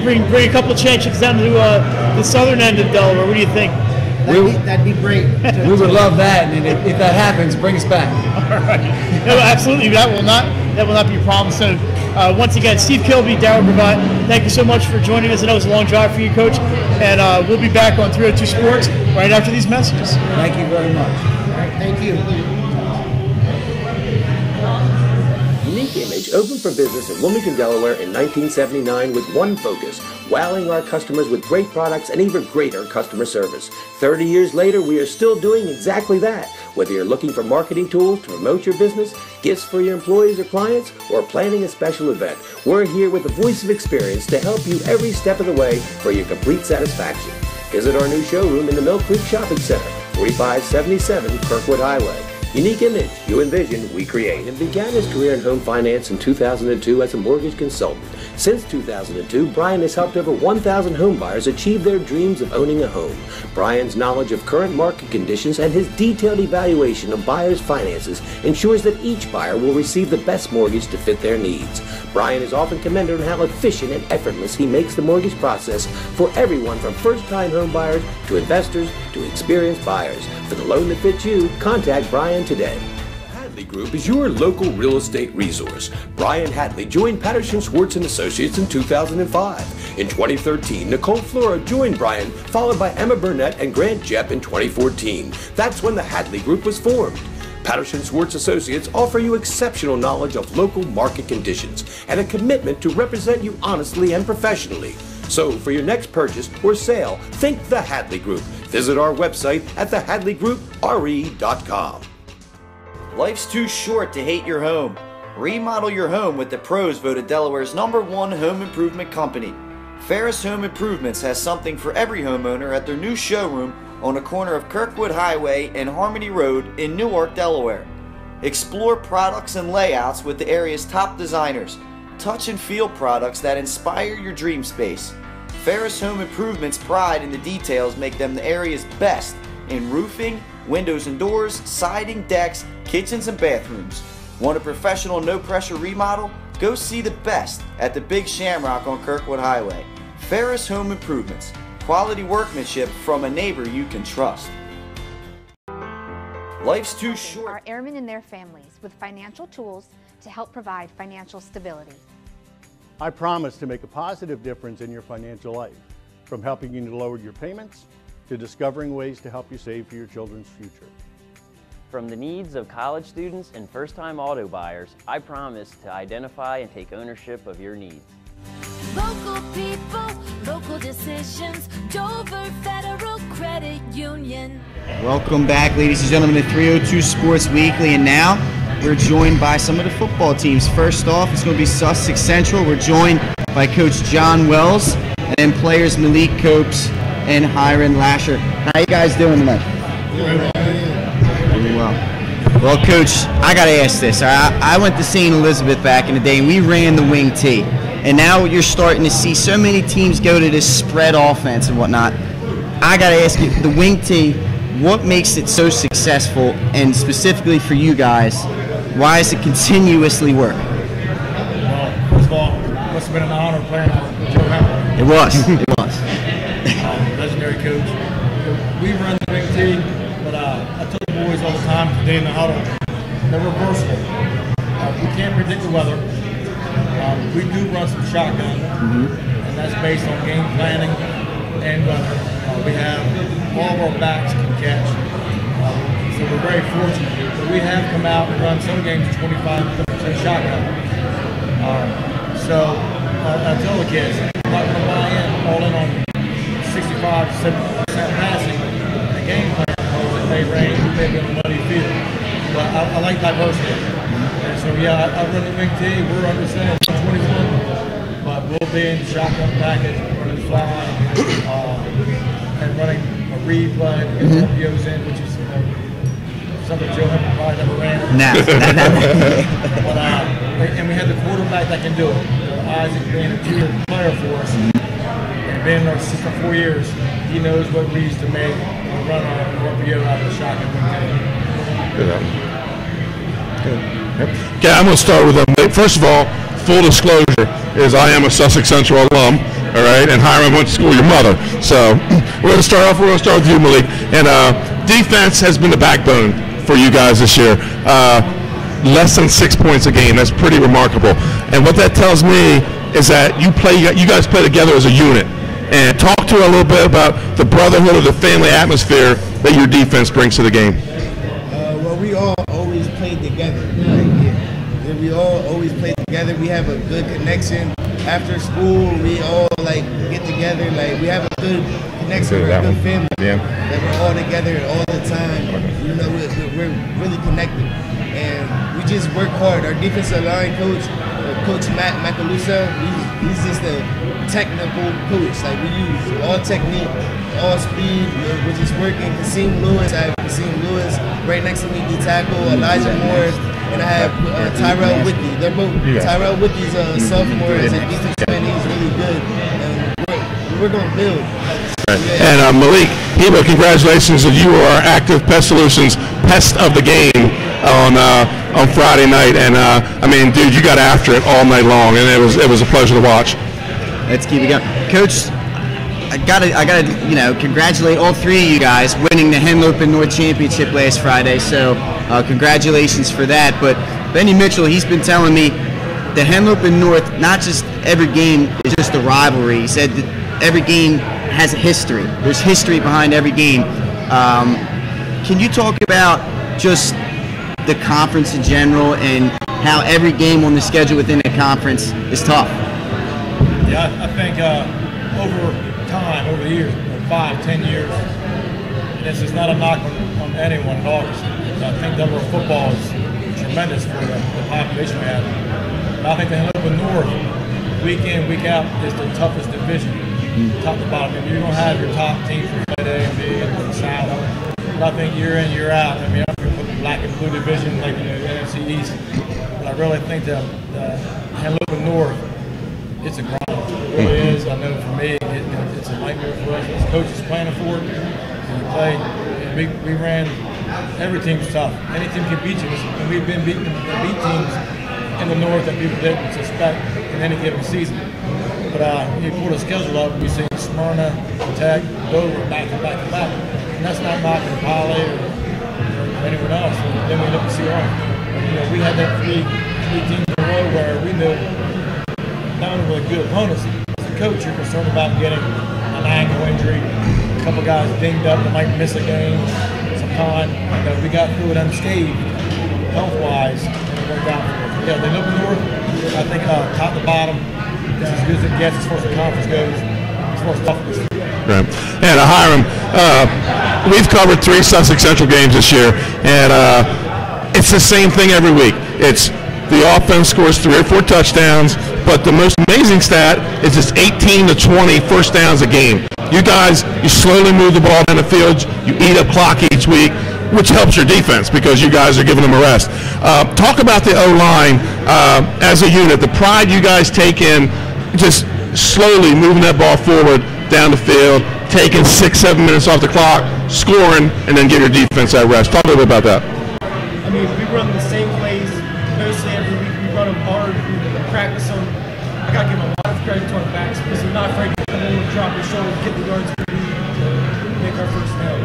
Bring a couple of championships down to the southern end of Delaware. What do you think? That'd be great. We would love that, and if that happens, bring us back. All right. No, absolutely. That will not be a problem. So, once again, Steve Kilby, Daryl Gravatt, thank you so much for joining us. I know it was a long drive for you, Coach, and we'll be back on 302 Sports right after these messages. Thank you very much. All right, thank you. Unique Image opened for business in Wilmington, Delaware in 1979 with one focus: wowing our customers with great products and even greater customer service. 30 years later, we are still doing exactly that. Whether you're looking for marketing tools to promote your business, gifts for your employees or clients, or planning a special event, we're here with the voice of experience to help you every step of the way for your complete satisfaction. Visit our new showroom in the Mill Creek Shopping Center, 4577 Kirkwood Highway. Unique Image, you envision, we create. And began his career in home finance in 2002 as a mortgage consultant. Since 2002, Brian has helped over 1,000 home buyers achieve their dreams of owning a home. Brian's knowledge of current market conditions and his detailed evaluation of buyers' finances ensures that each buyer will receive the best mortgage to fit their needs. Brian is often commended on how efficient and effortless he makes the mortgage process for everyone from first-time home buyers to investors to experienced buyers. For the loan that fits you, contact Brian today. Hadley Group is your local real estate resource. Brian Hadley joined Patterson Schwartz & Associates in 2005. In 2013, Nicole Flora joined Brian, followed by Emma Burnett and Grant Jepp in 2014. That's when the Hadley Group was formed. Patterson Schwartz Associates offer you exceptional knowledge of local market conditions and a commitment to represent you honestly and professionally. So for your next purchase or sale, think the Hadley Group. Visit our website at thehadleygroup.com. Life's too short to hate your home. Remodel your home with the pros voted Delaware's #1 home improvement company. Ferris Home Improvements has something for every homeowner at their new showroom on the corner of Kirkwood Highway and Harmony Road in Newark, Delaware. Explore products and layouts with the area's top designers. Touch and feel products that inspire your dream space. Ferris Home Improvement's pride in the details make them the area's best in roofing, windows and doors, siding, decks, kitchens and bathrooms. Want a professional no-pressure remodel? Go see the best at the Big Shamrock on Kirkwood Highway. Ferris Home Improvements. Quality workmanship from a neighbor you can trust. Life's too short. Our airmen and their families with financial tools to help provide financial stability. I promise to make a positive difference in your financial life, from helping you to lower your payments to discovering ways to help you save for your children's future. From the needs of college students and first-time auto buyers, I promise to identify and take ownership of your needs. Local people, local decisions, Dover Federal Credit Union. Welcome back, ladies and gentlemen, to 302 Sports Weekly, and now we're joined by some of the football teams. First off, it's going to be Sussex Central. We're joined by Coach John Wells and then players Malik Copes and Hiram Lasher. How you guys doing tonight? Doing well. Well, Coach, I got to ask this. I went to St. Elizabeth back in the day, and we ran the wing tee. And now you're starting to see so many teams go to this spread offense and whatnot. I got to ask you, the wing tee, what makes it so successful, and specifically for you guys, why does it continuously work? Well, first of all, it must have been an honor playing for Joe Hamilton. It was. It was. Legendary coach. We run the wing tee, but I tell the boys all the time today in the huddle, they're reversible. We can't predict the weather. We do run some shotgun, and that's based on game planning and weather. We have all of our backs can catch, so we're very fortunate. But we have come out and run some games 25% shotgun. So I tell the kids, I'm not going to buy in all in on 65 to 70% passing. The game plan, because it may rain, it may be on a muddy field. But I like diversity. And so, yeah, I run the wing tee. We're under center 21, but we'll be in shotgun package, running fly, and running a read play, and RPOs in, which is something Joe Hamilton probably never ran. But, and we have the quarterback that can do it. Isaac being a two-year player for us, and being in our system 4 years, he knows what reads to make and run our RPO out of the shotgun. Okay, I'm going to start with them. First of all, full disclosure is I am a Sussex Central alum, all right, and Hiram went to school with your mother. So we're going to start with you, Malik. And defense has been the backbone for you guys this year. Less than 6 points a game. That's pretty remarkable. And what that tells me is that you guys play together as a unit. And talk to her a little bit about the brotherhood or the family atmosphere that your defense brings to the game. Well, we all always played together. We all always play together. We have a good connection. After school, we all get together. We have a good connection. We're a good family. Yeah. That we're all together all the time. You know, we're really connected, and we just work hard. Our defensive line coach, Coach Matt Macalusa, he's just a technical coach. We use all technique, all speed. We're just working. Kasim Lewis, I have Kasim Lewis right next to me. D tackle Elijah Moore. And I have Tyrell Whitney. They're both. Tyrell Whitney's a sophomore as a defensive end. He's really good. And we're going to build. And Malik, Hebo, congratulations that you are Active Pest Solutions Pest of the Game on Friday night. And I mean, dude, you got after it all night long, and it was a pleasure to watch. Let's keep it going, Coach. I gotta, congratulate all three of you guys winning the Henlopen North Championship last Friday. So, congratulations for that. But Benny Mitchell, he's been telling me the Henlopen North, not just every game is just a rivalry. He said that every game has a history. There's history behind every game. Can you talk about just the conference in general and how every game on the schedule within the conference is tough? Yeah, I think over the years, 5-10 years, this is not a knock on anyone at all. I think Delaware football is tremendous for the population we have. But I think the Henlopen North, week in, week out, is the toughest division, top to bottom. I mean, you're going to have your top teams from A and B and the South. But I think year in, year out, I mean, I'm going to put the black and blue division like the NFC East. But I really think the Henlopen North, it's a grind. It really is. I know for me, it's a nightmare for us as coaches planning for it. And we ran. Every team's tough. Any team can beat you, and we've been beat teams in the North that people didn't suspect in any given season. But you pull the schedule up, we see Smyrna, Tech, Dover back to back to back, and that's not knocking Poly or anyone else. And then we look to see we had that three teams in a row where we knew not only were good opponents. As a coach, you're concerned about getting an ankle injury, a couple guys dinged up that might miss a game, some time. But we got through it unscathed, health-wise, and it worked out. Yeah, the Henlopen North, I think top to bottom, is as good as it gets as far as the conference goes. as far as toughness. Right. And Hiram, we've covered 3 Sussex Central games this year, and it's the same thing every week. It's the offense scores 3 or 4 touchdowns, but the most amazing stat is it's 18 to 20 first downs a game. You guys, you slowly move the ball down the field, you eat up clock each week, which helps your defense because you guys are giving them a rest. Talk about the O-line as a unit, the pride you guys take in just slowly moving that ball forward down the field, taking 6-7 minutes off the clock, scoring, and then give your defense that rest. Talk a little bit about that. I mean, we run the same plays mostly every week. We run them hard, we practice them. I got to give a lot of credit to our backs because they're not afraid to come in and drop their shoulder, get the yards we need to make our first down.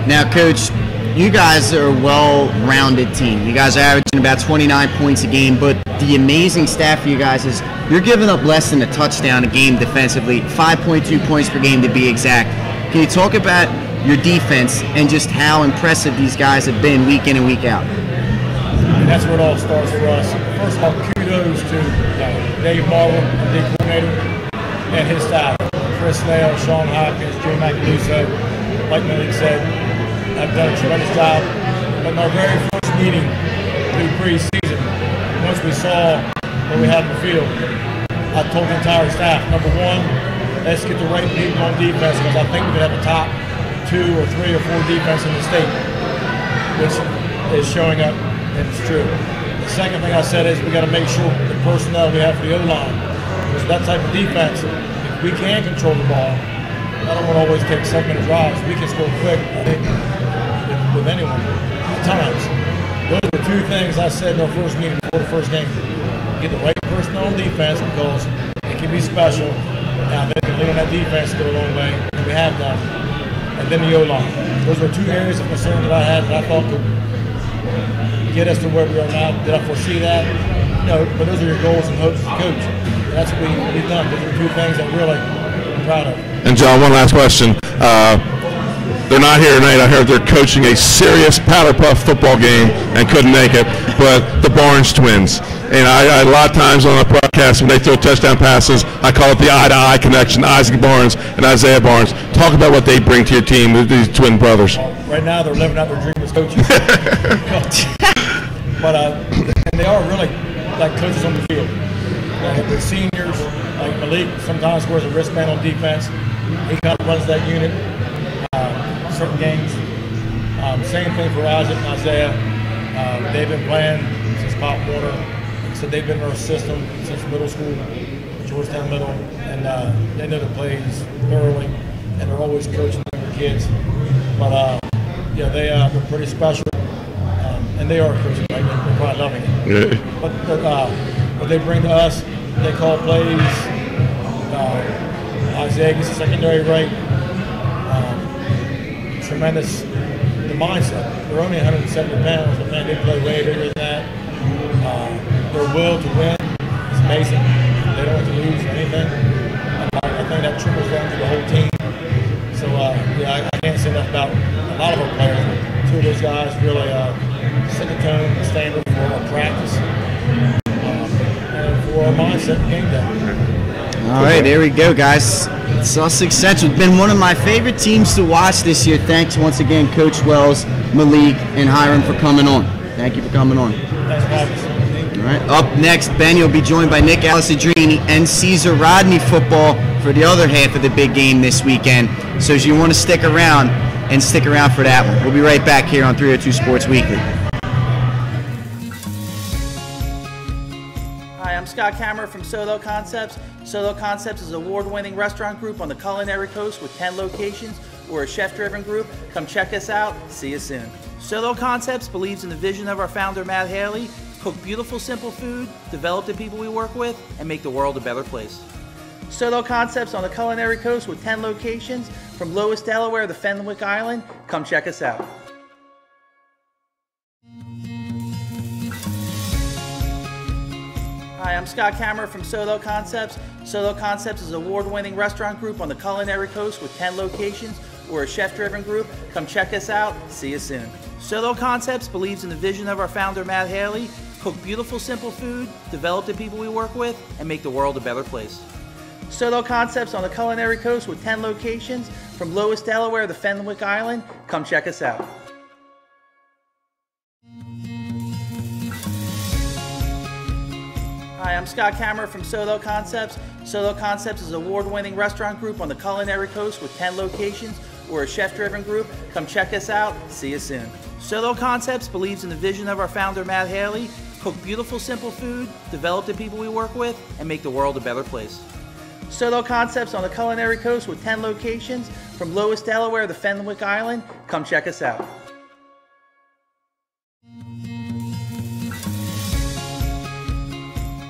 Now, Coach, you guys are a well-rounded team. You guys are averaging about 29 points a game, but the amazing stat for you guys is you're giving up less than a touchdown a game defensively, 5.2 points per game to be exact. Can you talk about your defense and just how impressive these guys have been week in and week out? And that's where it all starts for us. First of all, kudos to Dave Marvel, our D coordinator, and his staff. Chris Snell, Sean Hopkins, Jay McAluso, like Malik said, have done a tremendous job. But in our very first meeting through pre-season, once we saw what we had in the field, I told the entire staff, number one, let's get the right people on defense because I think we could have a top 2 or 3 or 4 defense in the state, which is showing up, and it's true. The second thing I said is we got to make sure the personnel we have for the O-line, because that type of defense, if we can control the ball, I don't want to always take 7-minute drives. We can score quick, I think, with anyone at times. Those are 2 things I said in our first meeting before the first game. Get the right personnel on defense because it can be special. Now they can lean on that defense to go a long way, and we have done. And then the O-line. Those were 2 areas of concern that I had that I thought could get us to where we are now. Did I foresee that? No, but those are your goals and hopes as a coach. And that's what we've done. Those are 2 things that really I'm proud of. And John, one last question. They're not here tonight. I heard they're coaching a serious Powder Puff football game and couldn't make it, but the Barnes twins. And I a lot of times on the broadcast when they throw touchdown passes, I call it the eye-to-eye connection, Isaac Barnes and Isaiah Barnes. Talk about what they bring to your team, these twin brothers. Right now they're living out their dream as coaches. But and they are really like coaches on the field. They're seniors, like Malik sometimes wears a wristband on defense. He kind of runs that unit, certain games. Same thing for Isaac and Isaiah. They've been playing since Pop Warner. So they've been in our system since middle school, Georgetown Middle, and they know the plays thoroughly, and they're always coaching their kids. But yeah, they're pretty special, and they are coaching. Right? They're probably loving it. Yeah. But what they bring to us, they call plays. Isaiah gets the secondary right. Tremendous. The mindset. They're only 170 pounds, but man, they play way bigger than that. Their will to win is amazing. They don't want to lose anything. I think that trickles down to the whole team. So yeah, I can't say enough about a lot of our players. 2 of those guys really set the tone, the standard for our practice, and for our mindset in game day. All right, there we go, guys. Sussex Central has been one of my favorite teams to watch this year. Thanks once again, Coach Wells, Malik, and Hiram for coming on. Thank you for coming on. Thanks for having us. All right, up next, Ben, you'll be joined by Nick Alisadrini and Caesar Rodney football for the other half of the big game this weekend. So if you want to stick around for that one. We'll be right back here on 302 Sports Weekly. Hi, I'm Scott Kammerer from Solo Concepts. Solo Concepts is an award-winning restaurant group on the culinary coast with 10 locations. We're a chef-driven group. Come check us out. See you soon. Solo Concepts believes in the vision of our founder, Matt Haley. Cook beautiful, simple food, develop the people we work with, and make the world a better place. Solo Concepts on the culinary coast with 10 locations from Lois, Delaware to Fenwick Island. Come check us out. Hi, I'm Scott Kammerer from Solo Concepts. Solo Concepts is an award-winning restaurant group on the culinary coast with 10 locations. We're a chef-driven group. Come check us out. See you soon. Solo Concepts believes in the vision of our founder, Matt Haley. Cook beautiful, simple food, develop the people we work with, and make the world a better place. Solo Concepts on the Culinary Coast with 10 locations from Lois, Delaware to Fenwick Island. Come check us out. Hi, I'm Scott Kammerer from Solo Concepts. Solo Concepts is an award-winning restaurant group on the Culinary Coast with 10 locations. We're a chef-driven group. Come check us out. See you soon. Solo Concepts believes in the vision of our founder, Matt Haley: cook beautiful, simple food, develop the people we work with, and make the world a better place. Solo Concepts on the Culinary Coast with 10 locations from Lois, Delaware to Fenwick Island. Come check us out.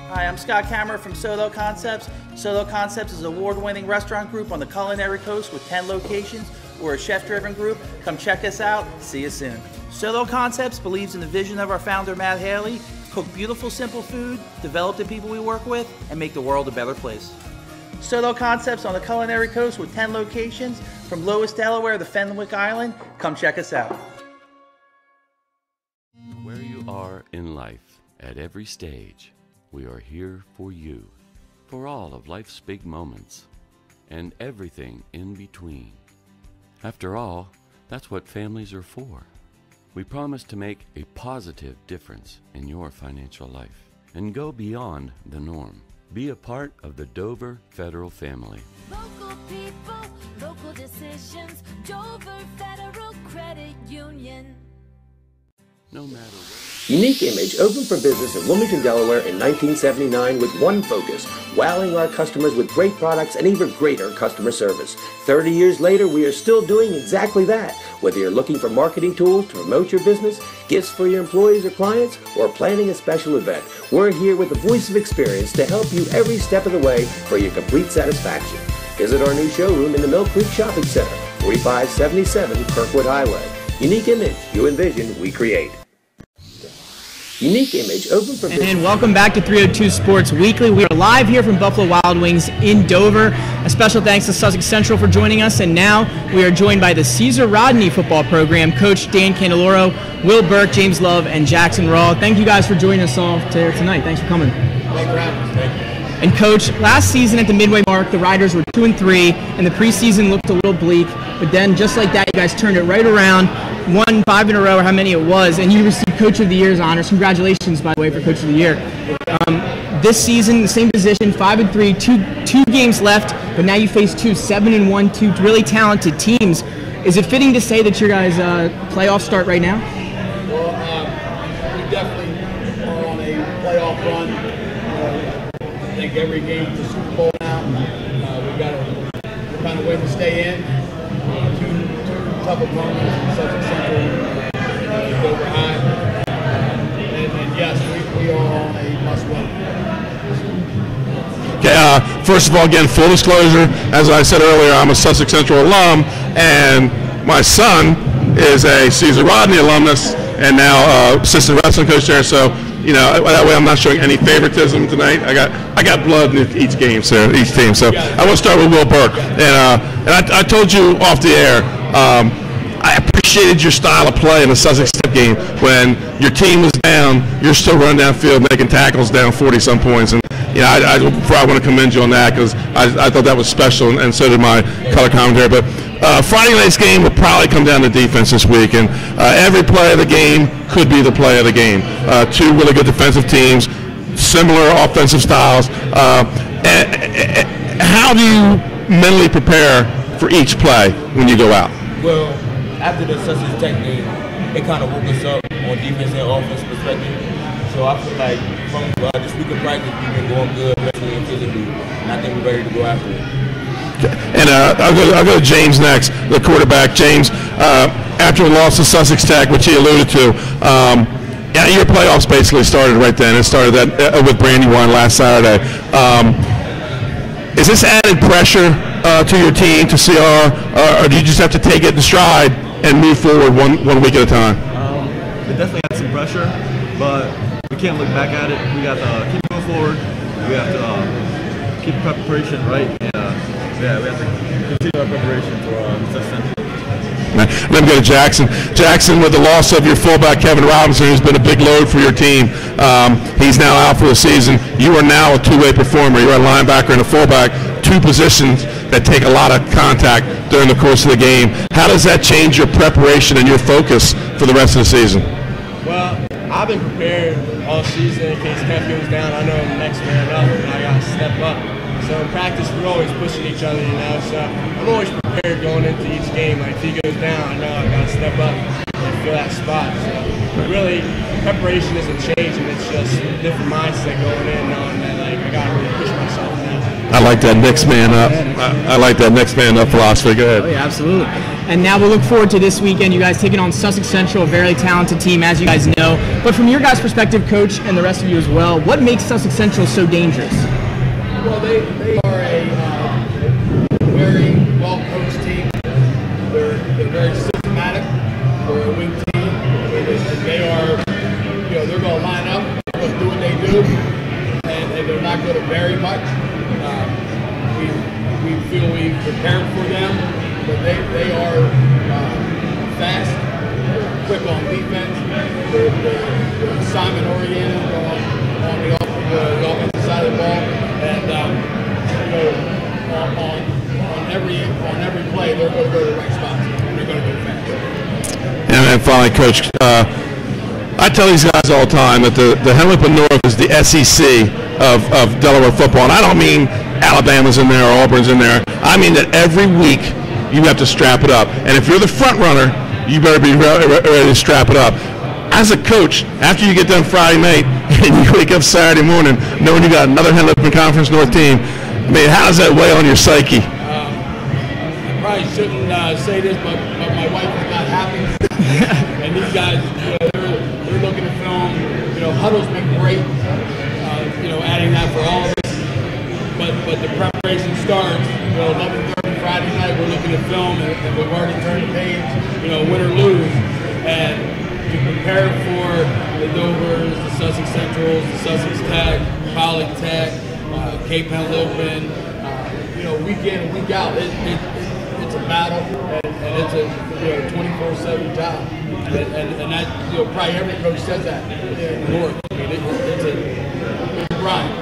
Hi, I'm Scott Kammerer from Solo Concepts. Solo Concepts is an award-winning restaurant group on the Culinary Coast with 10 locations. We're a chef-driven group. Come check us out. See you soon. Solo Concepts believes in the vision of our founder, Matt Haley: cook beautiful, simple food, develop the people we work with, and make the world a better place. Solo Concepts on the Culinary Coast with 10 locations from Lois, Delaware to Fenwick Island. Come check us out. Where you are in life, at every stage, we are here for you, for all of life's big moments, and everything in between. After all, that's what families are for. We promise to make a positive difference in your financial life and go beyond the norm. Be a part of the Dover Federal family. Local people, local decisions. Dover Federal Credit Union. No matter what. Unique Image opened for business in Wilmington, Delaware in 1979 with one focus: wowing our customers with great products and even greater customer service. 30 years later, we are still doing exactly that. Whether you're looking for marketing tools to promote your business, gifts for your employees or clients, or planning a special event, we're here with the voice of experience to help you every step of the way for your complete satisfaction. Visit our new showroom in the Mill Creek Shopping Center, 4577 Kirkwood Highway. Unique Image, you envision, we create. Unique Image open for business. And welcome back to 302 Sports Weekly. We are live here from Buffalo Wild Wings in Dover. A special thanks to Sussex Central for joining us. And now we are joined by the Caesar Rodney football program, Coach Dan Candeloro, Will Burke, James Love, and Jackson Raw. Thank you guys for joining us all tonight. Thanks for coming. Thanks for having us. Thank you. And Coach, last season at the midway mark, the Riders were 2-3, and the preseason looked a little bleak. But then, just like that, you guys turned it right around, won 5 in a row, or how many it was, and you received Coach of the Year's honors. Congratulations, by the way, for Coach of the Year. This season, the same position, 5-3, two games left, but now you face 7-1, two really talented teams. Is it fitting to say that your guys' playoff start right now? Well, we definitely are on a playoff run. I think every game is a Super Bowl now. We've got to find a way to stay in. Two tough opponents, Sussex Central, Dover High. And yes, we are on a must-win. Okay, first of all, again, full disclosure, as I said earlier, I'm a Sussex Central alum, and my son is a Caesar Rodney alumnus, and now assistant wrestling coach there. So, you know, that way I'm not showing any favoritism tonight. I got blood in each game, so each team. So I want to start with Will Burke, and I told you off the air. I appreciated your style of play in the Sussex game when your team was down. You're still running downfield, making tackles down 40-some points, and you know I want to commend you on that because I thought that was special, and so did my color commentary. But Friday night's game will probably come down to defense this week, and every play of the game could be the play of the game. Two really good defensive teams, similar offensive styles. How do you mentally prepare for each play when you go out? Well, after the Sussex Tech game, it kind of woke us up on defense and offense perspective. So I feel like from this week of practice, we've been going good, mentally and physically, and I think we're ready to go after it. And I'll go to James next, the quarterback. James, after the loss to Sussex Tech, which he alluded to, your playoffs basically started right then. It started with Brandywine last Saturday. Is this added pressure to your team, to CR, or do you just have to take it in stride and move forward one week at a time? It definitely had some pressure, but we can't look back at it. We got to keep going forward. We have to keep preparation right. We have to continue our preparation for Sussex Central. Let me go to Jackson. Jackson, with the loss of your fullback, Kevin Robinson, who's been a big load for your team. He's now out for the season. You are now a two-way performer. You're a linebacker and a fullback. two positions that take a lot of contact during the course of the game. How does that change your preparation and your focus for the rest of the season? Well, I've been prepared all season in case Kev goes down. I know I'm the next man up, and I got to step up. So in practice, we're always pushing each other, you know. So I'm always prepared going into each game. Like if he goes down, I know I got to step up and fill that spot. So really, preparation isn't changing. It's just a different mindset going in, knowing that like I got to really push myself now. I like that next man up. I like that next man up philosophy. Go ahead. Oh yeah, absolutely. And now we'll look forward to this weekend. You guys taking on Sussex Central, a very talented team, as you guys know. But from your guys' perspective, Coach, and the rest of you as well, what makes Sussex Central so dangerous? Well, they are a very well-coached team. They're very systematic. They're a wing team. And they are, they're going to line up, they're going to do what they do, and they're not going to vary much. We feel we've prepared for them, but they are fast, they're quick on defense, they're assignment-oriented on the offensive side of the ball, and on every play they're going to go to the right spots and they're going to go fast. And finally, Coach, I tell these guys all the time that the Henlopen North is the SEC of Delaware football, and I don't mean Alabama's in there or Auburn's in there. I mean that every week you have to strap it up, and if you're the front runner, you better be ready to strap it up. As a coach, after you get done Friday night and you wake up Saturday morning knowing you got another Henlopen Conference North team, I mean, how does that weigh on your psyche? I probably shouldn't say this, but my wife is not happy. And these guys, they're looking at film. Huddle's been great. Adding that for all of us. But the preparation starts. 11:30 Friday night. We're looking at film, and we've already turned the page. Win or lose, and to prepare for the Dovers, the Sussex Centrals, the Sussex Tech, Poly Tech, Cape Henlopen. Week in and week out, it's a battle, and it's a 24/7 job, and that probably every coach says that in the North. I mean, it's a grind.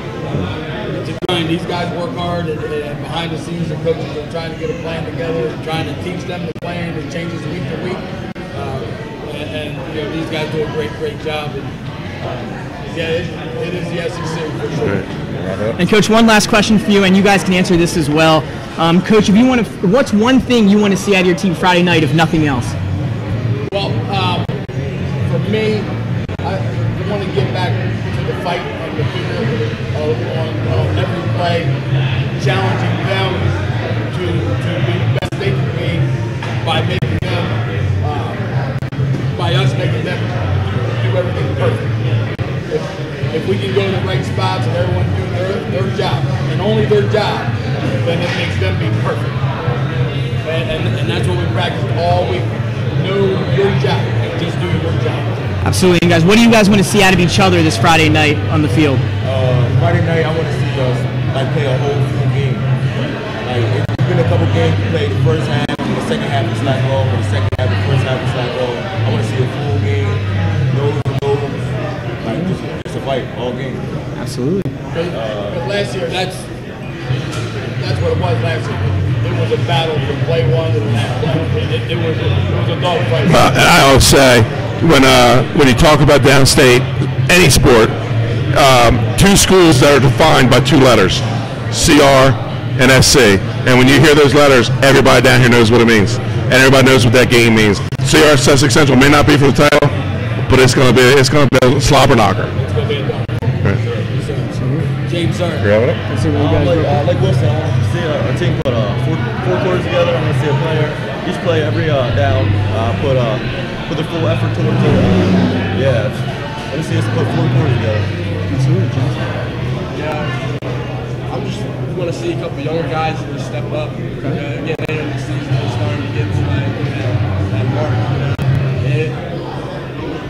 It's a grind. These guys work hard, and behind the scenes, the coaches are trying to get a plan together, and trying to teach them the plan. It changes week to week, and these guys do a great job. And, it is the SEC for sure. And Coach, one last question for you, and you guys can answer this as well. Coach, if you want to, what's one thing you want to see out of your team Friday night, if nothing else? Well, for me, I want to get back to the fight and the figure on every play, challenging them to be the best they can be by making them, by us making them do everything perfect. If we can go to the right spots and everyone do their job, and only their job, then it makes them be perfect. And that's what we practice all week. Know your job. Just do your job. Absolutely. And guys, what do you guys want to see out of each other this Friday night on the field? Friday night, I want to see us play a whole full game. It's been a couple games we played the first half, and the second half is slack roll, or the second half, the first half is slack roll. I want to see a full game, nose to nose, just a fight all game. Absolutely. But last year, that's what it was last year. It was a battle from play one to the last play. It was a dog fight. And I always say, when you talk about downstate, any sport, two schools that are defined by two letters, CR and SC. And when you hear those letters, everybody down here knows what it means. And everybody knows what that game means. CR Sussex Central may not be for the title, but it's going to be a slobber knocker. It's going to be a dog. Right. James Sir. Like Wilson, I want to see a team put four quarters together. I want to see a player, each play every down, put the full effort towards it. I want to see us put four quarters together. Yeah, I'm just want to see a couple younger guys that step up. Again, later in the season, they're starting to get to that mark.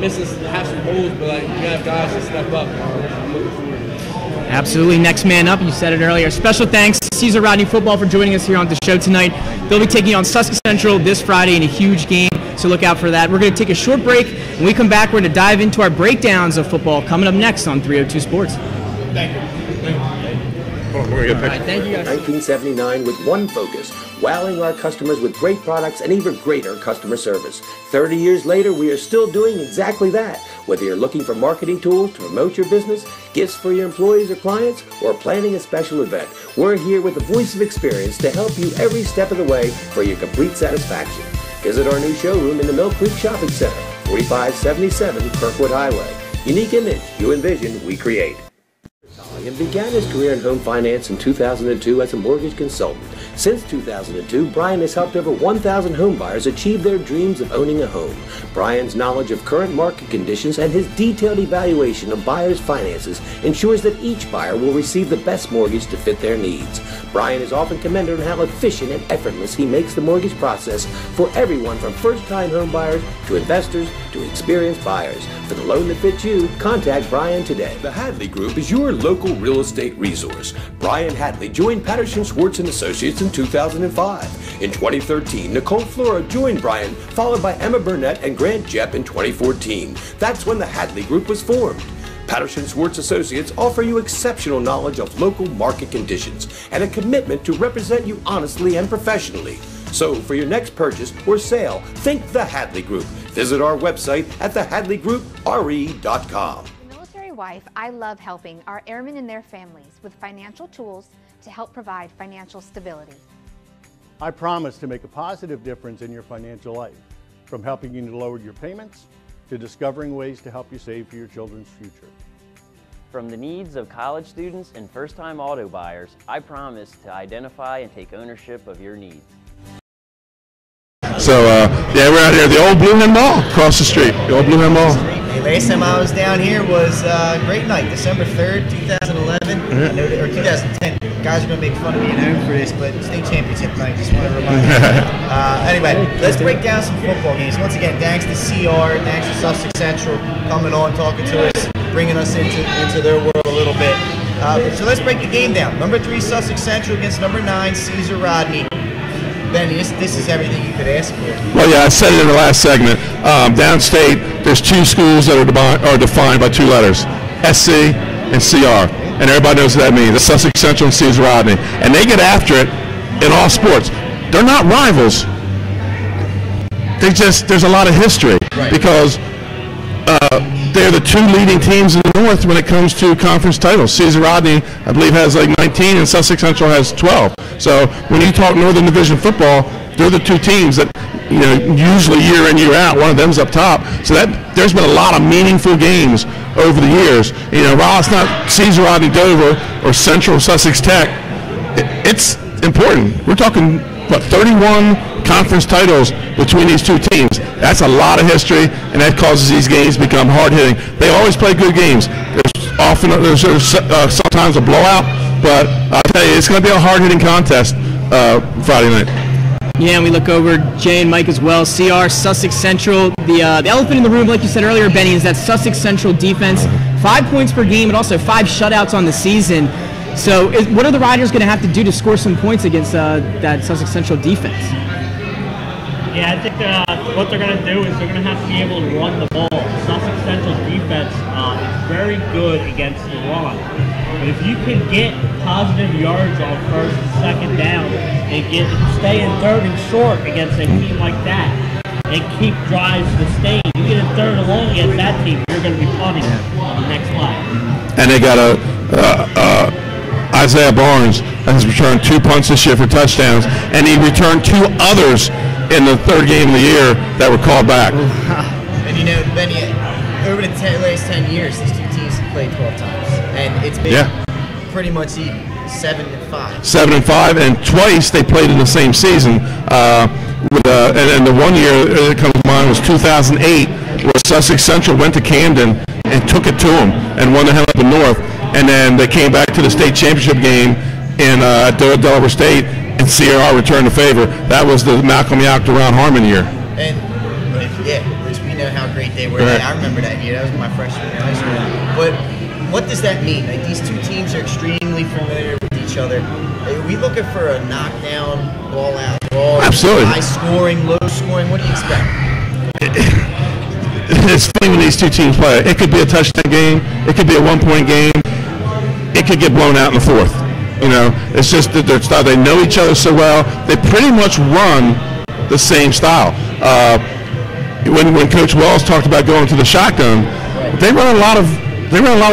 Missing have some holes, but you have guys that step up. I'm looking forward to it. Absolutely. Next man up, you said it earlier. Special thanks to Caesar Rodney Football for joining us here on the show tonight. They'll be taking on Sussex Central this Friday in a huge game, so look out for that. We're going to take a short break. When we come back, we're going to dive into our breakdowns of football coming up next on 302 Sports. Thank you. Hold on, we're gonna get a picture. Thank you guys. 1979 with one focus, wowing our customers with great products and even greater customer service. 30 years later, we are still doing exactly that. Whether you're looking for marketing tools to promote your business, gifts for your employees or clients, or planning a special event, we're here with the voice of experience to help you every step of the way for your complete satisfaction. Visit our new showroom in the Mill Creek Shopping Center, 4577 Kirkwood Highway. Unique image, you envision, we create. And began his career in home finance in 2002 as a mortgage consultant. Since 2002, Brian has helped over 1,000 home buyers achieve their dreams of owning a home. Brian's knowledge of current market conditions and his detailed evaluation of buyers' finances ensures that each buyer will receive the best mortgage to fit their needs. Brian is often commended on how efficient and effortless he makes the mortgage process for everyone from first-time home buyers to investors to experienced buyers. For the loan that fits you, contact Brian today. The Hadley Group is your local real estate resource. Brian Hadley joined Patterson Schwartz & Associates in 2005. In 2013, Nicole Flora joined Brian, followed by Emma Burnett and Grant Jepp in 2014. That's when the Hadley Group was formed. Patterson Schwartz Associates offer you exceptional knowledge of local market conditions and a commitment to represent you honestly and professionally. So for your next purchase or sale, think the Hadley Group. Visit our website at thehadleygroupre.com. Wife, I love helping our airmen and their families with financial tools to help provide financial stability. I promise to make a positive difference in your financial life, from helping you to lower your payments to discovering ways to help you save for your children's future. From the needs of college students and first-time auto buyers, I promise to identify and take ownership of your needs. So, yeah, we're out here at the old Blue Hen Mall across the street. The old Blue Hen Mall. Last time I was down here was a great night, December 3rd, 2011, I know that, or 2010. Guys are going to make fun of me at home for this, but state championship night, just want to remind you. Anyway, let's break down some football games. Once again, thanks to CR, thanks to Sussex Central coming on, talking to us, bringing us into their world a little bit. So let's break the game down. Number 3, Sussex Central against number 9, Caesar Rodney. Benny, this is everything you could ask for. Well, yeah, I said it in the last segment. Downstate, there's 2 schools that are defined by 2 letters, SC and CR. And everybody knows what that means. It's Sussex Central and Caesar Rodney. And they get after it in all sports. They're not rivals. There's a lot of history because they're the 2 leading teams in the North when it comes to conference titles. Caesar Rodney, I believe, has like 19, and Sussex Central has 12. So when you talk Northern Division football, they're the 2 teams that, usually year in, year out, one of them's up top. So there's been a lot of meaningful games over the years. While it's not Caesar Rodney Dover or Central Sussex Tech, it's important. We're talking, 31 conference titles between these 2 teams. That's a lot of history, and that causes these games to become hard-hitting. They always play good games. There's sometimes a blowout, but I'll tell you, it's going to be a hard-hitting contest Friday night. Yeah, and we look over Jay and Mike as well. CR, Sussex Central. The elephant in the room, like you said earlier, Benny, is that Sussex Central defense. 5 points per game and also 5 shutouts on the season. So what are the Riders going to have to do to score some points against that Sussex Central defense? Yeah, I think what they're going to do is they're going to have to be able to run the ball. Sussex Central's defense is very good against the run. But if you can get positive yards on first and second down and stay in third and short against a team like that and keep drives sustained, you get a third and long against that team, you're going to be punting on the next play. And they got Isaiah Barnes has returned 2 punts this year for touchdowns, and he returned 2 others in the 3rd game of the year that were called back. And Benny, over the last 10 years, these 2 teams have played 12 times, and it's been pretty much 7-5. 7-5, and twice they played in the same season. And the one year that comes to mind was 2008, where Sussex Central went to Camden and took it to them and won the hell up in North. And then they came back to the state championship game in Delaware State, and CRR returned the favor. That was the Malcolm Yock to Ron Harmon year. And which we know how great they were. Right. I remember that year. That was my freshman year in high school. But what does that mean? Like, these 2 teams are extremely familiar with each other. Are we looking for a knockdown, ball-out brawl? Absolutely. High scoring, low scoring. What do you expect? It's funny when these 2 teams play. It could be a touchdown game. It could be a 1-point game. It could get blown out in the 4th. You know, it's just that they know each other so well. They pretty much run the same style. When Coach Wells talked about going to the shotgun, they run a lot of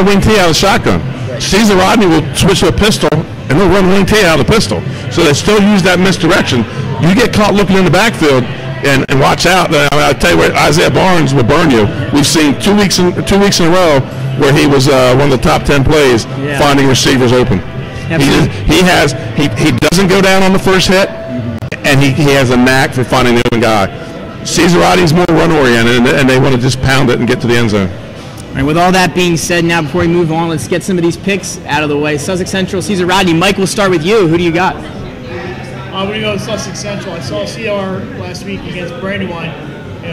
wing T out of the shotgun. Caesar Rodney will switch to a pistol, and they'll run wing T out of the pistol. So they still use that misdirection. You get caught looking in the backfield, and watch out. I'll tell you what, Isaiah Barnes will burn you. We've seen 2 weeks in a row where he was one of the top 10 plays finding receivers open. He doesn't go down on the first hit, and he has a knack for finding the open guy. Caesar Rodney's more run-oriented, and they want to just pound it and get to the end zone. All right, with all that being said, now before we move on, let's get some of these picks out of the way. Sussex Central, Caesar Rodney. Mike, we'll start with you. Who do you got? I'm going to go with Sussex Central. I saw CR last week against Brandywine.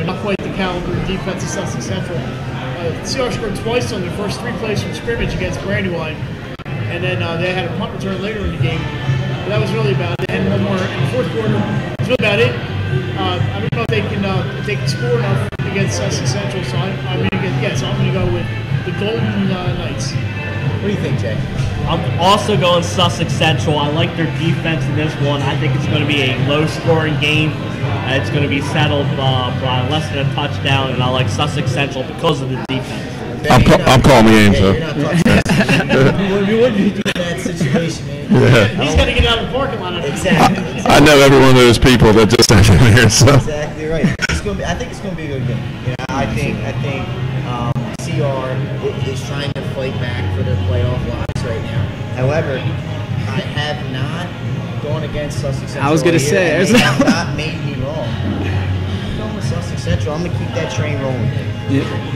Not quite the caliber of defense of Sussex Central. CR scored twice on their first 3 plays from scrimmage against Brandywine. And then they had a punt return later in the game. But that was really about it. And one more in the fourth quarter. That's really about it. I don't know if they can score enough against Sussex Central. So I'm going to go with the Golden Knights. What do you think, Jay? I'm also going Sussex Central. I like their defense in this one. I think it's going to be a low-scoring game. It's going to be settled by less than a touchdown, and I like Sussex Central because of the defense. I'm calling the game, so. You wouldn't be doing that situation, man. Yeah. He's got to get out of the parking lot. Exactly. I know every one of those people that just stand in here. So. Exactly right. I think it's going to be a good game. I think CR is trying to fight back for their playoff lives right now. However, I have not gone against Sussex Central. I was going to say. They have not made me wrong. I'm going with Sussex Central. I'm going to keep that train rolling. Yeah.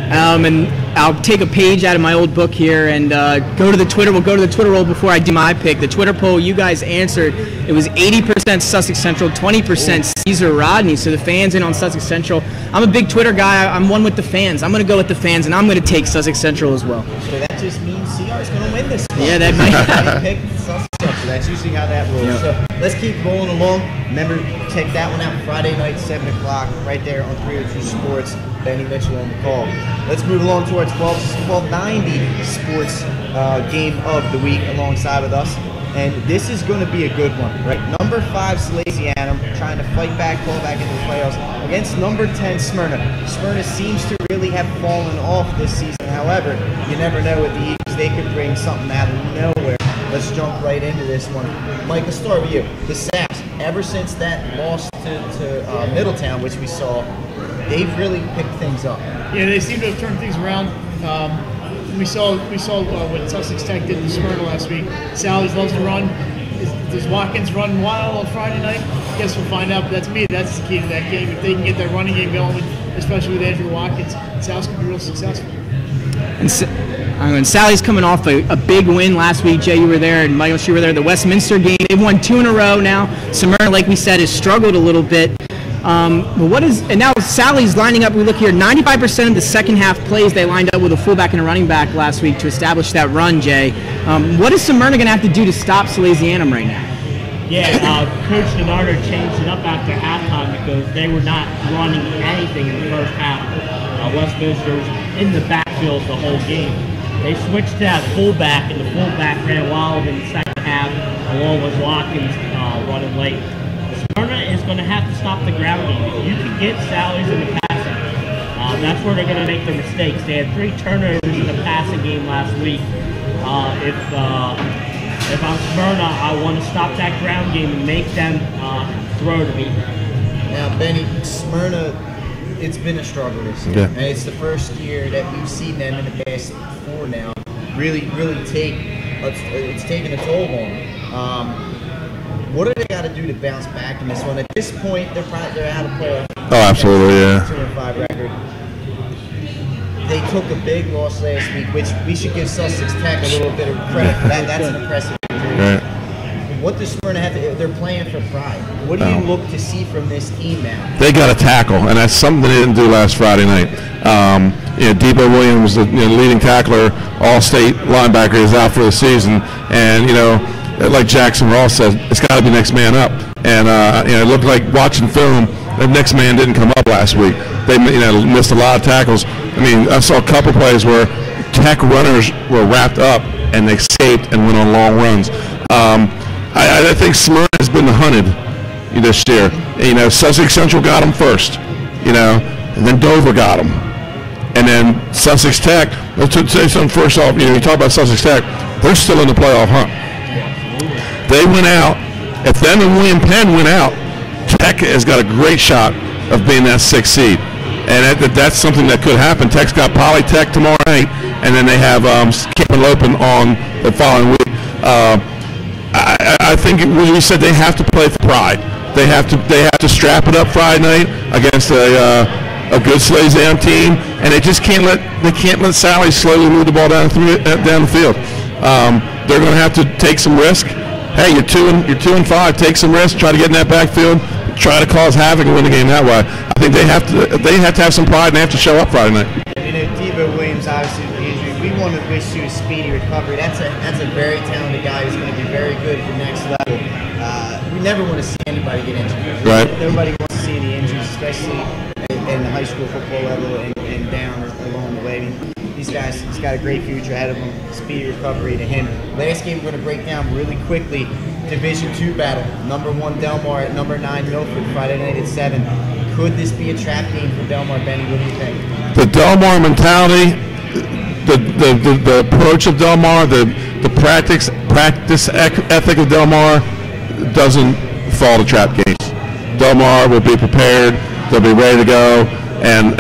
And I'll take a page out of my old book here and go to the Twitter. We'll go to the Twitter roll before I do my pick. The Twitter poll, you guys answered. It was 80% Sussex Central, 20% Caesar Rodney. So the fans in on Sussex Central. I'm a big Twitter guy. I'm one with the fans. I'm going to go with the fans, and I'm going to take Sussex Central as well. So that just means CR is going to win this one. Yeah, that might. Pick Sussex Central. That's usually how that rolls. Yep. So let's keep rolling along. Remember, check that one out Friday night, 7 o'clock, right there on 302 Sports. Benny Mitchell on the call. Let's move along towards 1290 Sports game of the week alongside with us. And this is going to be a good one, right? Number 5, Salesianum, trying to fight back, fall back into the playoffs against number 10, Smyrna. Smyrna seems to really have fallen off this season. However, you never know with the Eagles. They could bring something out of nowhere. Let's jump right into this one. Mike, let's start with you. The Saps, ever since that loss to Middletown, which we saw, they've really picked things up. Yeah, they seem to have turned things around. We saw what Sussex Tech did to Smyrna last week. Sally's loves to run. Does Watkins run wild on Friday night? I guess we'll find out. But that's the key to that game. If they can get that running game going, especially with Andrew Watkins, Sal's can be real successful. And Sally's coming off a big win last week. Jay, you were there, and Michael, you were there. The Westminster game. They've won 2 in a row now. Smyrna, like we said, has struggled a little bit. And now Sally's lining up. We look here, 95% of the second half plays they lined up with a fullback and a running back last week to establish that run, Jay. What is Smyrna going to have to do to stop Salesianum right now? Yeah, Coach Denardo changed it up after halftime because they were not running anything in the first half. Westminster was in the backfield the whole game. They switched to that fullback, and the fullback ran wild in the second half, along with Watkins running late. Smyrna is going to have to stop the ground game. If you can get Sally's in the passing, that's where they're going to make their mistakes. They had 3 turnovers in the passing game last week. If I'm Smyrna, I want to stop that ground game and make them throw to me. Now, Benny, Smyrna, it's been a struggle this year. Yeah. And it's the first year that we've seen them in the past 4 now really it's taken a toll on them. What do they got to do to bounce back in this one? At this point, they're out of playoff. Oh, absolutely, yeah. 2-5 record. They took a big loss last week, which we should give Sussex Tech a little bit of credit for that. That's an impressive victory. Right. What does Smyrna have to? They're playing for pride. What do you look to see from this team now? They got a tackle, and that's something they didn't do last Friday night. Debo Williams, the leading tackler, all-state linebacker, is out for the season, and like Jackson Ross said, it's got to be next man up. And it looked like watching film, the next man didn't come up last week. They missed a lot of tackles. I mean, I saw a couple plays where Tech runners were wrapped up and they escaped and went on long runs. I think Smyrna has been hunted this year. You know, Sussex Central got them first, you know, and then Dover got them. And then Sussex Tech, let's say something first off, you know, you talk about Sussex Tech, they're still in the playoff hunt. They went out. If them and William Penn went out, Tech has got a great shot of being that 6th seed. And that's something that could happen. Tech's got Polytech tomorrow night, and then they have Skip and Lopin on the following week. I think we said they have to play for pride. They have to strap it up Friday night against a good Slazedown team, and they can't let Sally slowly move the ball down the field. They're going to have to take some risk. Hey, you're 2-5. Take some risk. Try to get in that backfield. Try to cause havoc and win the game that way. I think they have to have some pride and they have to show up Friday night. You know, Devo Williams, obviously with the injury, we want to wish you a speedy recovery. That's a very talented guy who's going to be very good at the next level. We never want to see anybody get injured. Right. Nobody wants to see any injuries, especially in the high school football level and down along the way. These guys, he's got a great future ahead of him. Speedy recovery to him. Last game we're going to break down really quickly. Division II battle. Number 1 Delmar at number 9 Milford. Friday night at 7. Could this be a trap game for Delmar, Benny? What do you think? The Delmar mentality, the approach of Delmar, the practice ethic of Delmar doesn't fall to trap games. Delmar will be prepared. They'll be ready to go. And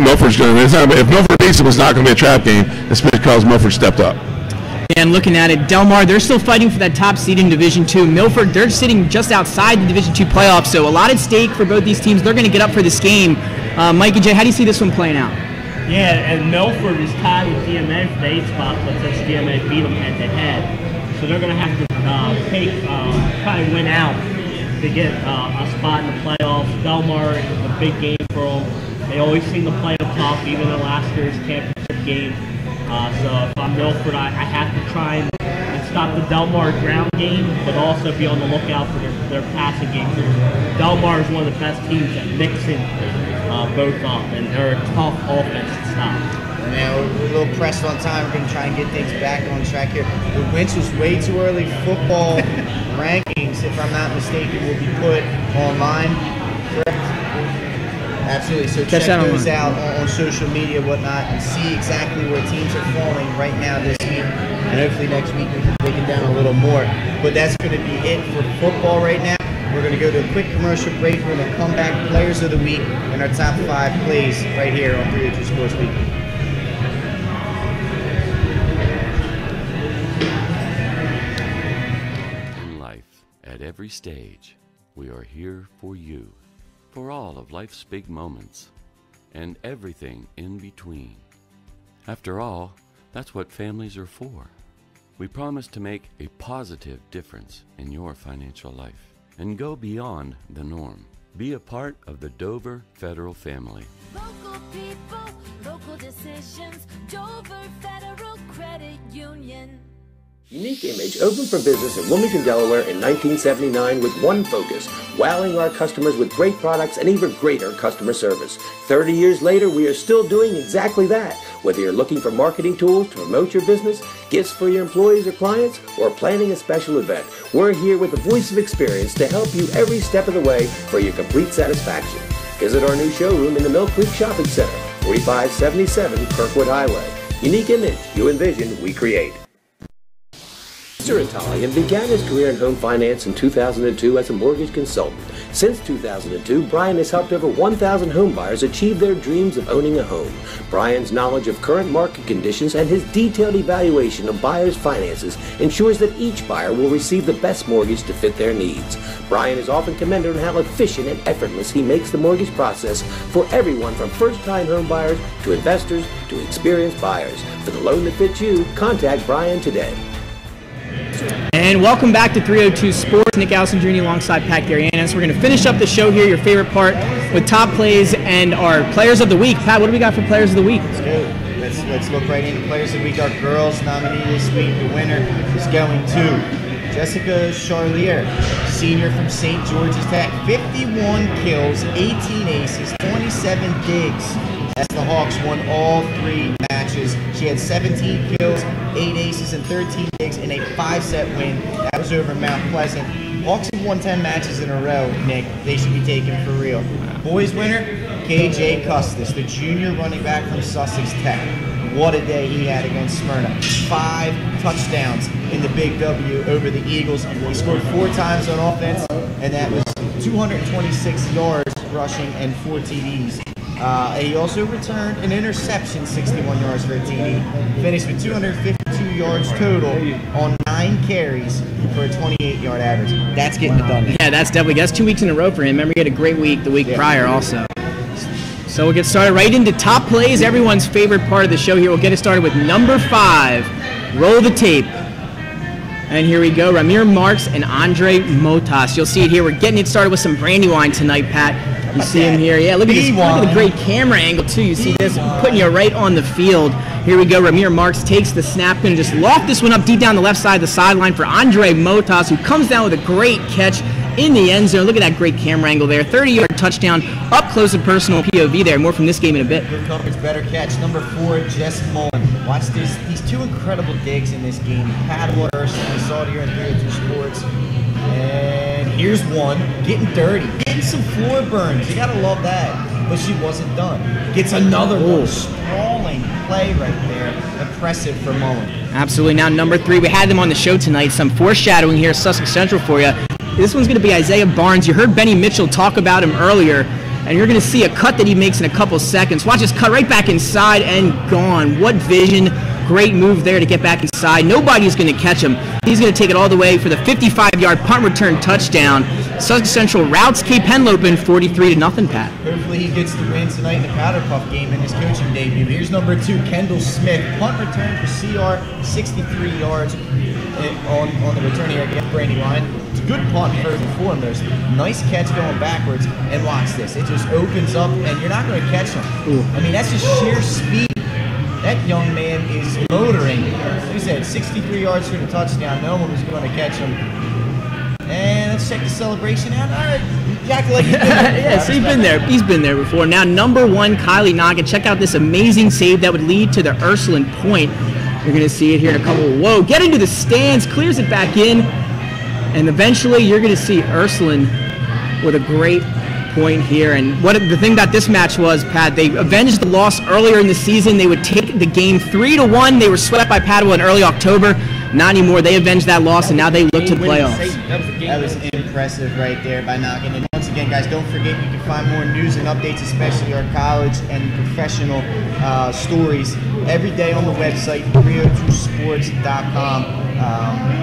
Milford's going to. If Milford beats it, it's not going to be a trap game. It's because Milford stepped up. And looking at it, Delmar, they're still fighting for that top seed in Division II. Milford, they're sitting just outside the Division II playoffs, so a lot at stake for both these teams. They're going to get up for this game. Mike and Jay, how do you see this one playing out? Yeah, and Milford is tied with DMA for the 8th spot, but since DMA beat them head-to-head. So they're going to have to probably win out to get a spot in the playoffs. Delmar is a big game for them. They always seem to play them tough, even in last year's championship game. So if I'm Milford, I have to try and stop the Delmar ground game, but also be on the lookout for their passing game. Delmar is one of the best teams at mixing both up, and they're a tough offense to stop. Now, we're a little pressed on time. We're going to try and get things back on track here. The Winch was way too early. Football rankings, if I'm not mistaken, will be put online, correct? Absolutely. So check those out on social media, whatnot, and see exactly where teams are falling right now this week. And hopefully next week we can break it down a little more. But that's going to be it for football right now. We're going to go to a quick commercial break. We're going to come back, Players of the Week, and our top 5 plays right here on 302 Sports Week. In life, at every stage, we are here for you. For all of life's big moments, and everything in between. After all, that's what families are for. We promise to make a positive difference in your financial life and go beyond the norm. Be a part of the Dover Federal family. Local people, local decisions, Dover Federal Credit Union. Unique Image opened for business in Wilmington, Delaware in 1979 with one focus, wowing our customers with great products and even greater customer service. 30 years later, we are still doing exactly that. Whether you're looking for marketing tools to promote your business, gifts for your employees or clients, or planning a special event, we're here with the voice of experience to help you every step of the way for your complete satisfaction. Visit our new showroom in the Mill Creek Shopping Center, 4577 Kirkwood Highway. Unique Image, you envision, we create. Mr. Italian began his career in home finance in 2002 as a mortgage consultant. Since 2002, Brian has helped over 1,000 home buyers achieve their dreams of owning a home. Brian's knowledge of current market conditions and his detailed evaluation of buyers' finances ensures that each buyer will receive the best mortgage to fit their needs. Brian is often commended on how efficient and effortless he makes the mortgage process for everyone from first-time home buyers to investors to experienced buyers. For the loan that fits you, contact Brian today. And welcome back to 302 Sports. Nick Alessandrini alongside Pat Garianis. We're going to finish up the show here, your favorite part, with top plays and our Players of the Week. Pat, what do we got for Players of the Week? Let's go. Let's look right into Players of the Week. Our girls nominee this week, the winner is going to Jessica Charlier, senior from St. George's Tech. 51 kills, 18 aces, 27 digs, as the Hawks won all 3 matchups. finishes. She had 17 kills, 8 aces, and 13 digs in a 5-set win. That was over Mount Pleasant. Hawks have won 10 matches in a row, Nick. They should be taken for real. Boys winner, KJ Custis, the junior running back from Sussex Tech. What a day he had against Smyrna. 5 touchdowns in the big W over the Eagles. He scored 4 times on offense, and that was 226 yards rushing and 4 TDs. He also returned an interception, 61 yards for a TD. Finished with 252 yards total on 9 carries for a 28-yard average. That's getting it done. Yeah, that's 2 weeks in a row for him. Remember, he had a great week the week prior also. So we'll get started right into top plays, everyone's favorite part of the show here. We'll get it started with number 5. Roll the tape. And here we go, Ramir Marks and Andre Motas. You'll see it here. We're getting it started with some Brandywine tonight, Pat. You see him here. Yeah, look at this. Look at the great camera angle, too. You see this? Putting you right on the field. Here we go. Ramir Marks takes the snap. Going to just loft this one up deep down the left side of the sideline for Andre Motas, who comes down with a great catch in the end zone. Look at that great camera angle there. 30-yard touchdown, up close and personal POV there. More from this game in a bit. Good coverage, better catch. Number 4, Jess Mullen. Watch this. These 2 incredible digs in this game. Padua Ursula. We saw it here in 302 Sports. And here's one. Getting dirty. Getting some floor burns. You got to love that. But she wasn't done. Gets another one. Sprawling play right there. Impressive for Mullen. Absolutely. Now, number 3. We had them on the show tonight. Some foreshadowing here, Sussex Central for you. This one's going to be Isaiah Barnes. You heard Benny Mitchell talk about him earlier, and you're going to see a cut that he makes in a couple seconds. Watch this cut right back inside and gone. What vision. Great move there to get back inside. Nobody's going to catch him. He's going to take it all the way for the 55-yard punt return touchdown. Sussex Central routs Cape Henlopen 43-0, Pat. Hopefully he gets the win tonight in the Powder Puff game in his coaching debut. Here's number 2, Kendall Smith. Punt return for CR, 63 yards on the return here against Brandywine. It's a good punt first and foremost. Nice catch going backwards. And watch this. It just opens up, and you're not going to catch him. I mean, that's just sheer speed. That young man is motoring. Like I said, 63 yards for the touchdown. No one was going to catch him. And let's check the celebration out. All right, Jack, like yes, he's been there. He's been there before. Now, number 1, Kylie Naga. Check out this amazing save that would lead to the Ursuline point. You're going to see it here in a couple. Whoa, get into the stands, clears it back in. And eventually, you're going to see Ursuline with a great point here. And what the thing about this match was, Pat, they avenged the loss earlier in the season. They would take the game 3-1. They were swept by Padua in early October. Not anymore. They avenged that loss, and now they look to the playoffs. That was impressive right there by Noggin. And once again, guys, don't forget you can find more news and updates, especially our college and professional stories, every day on the website, 302sports.com.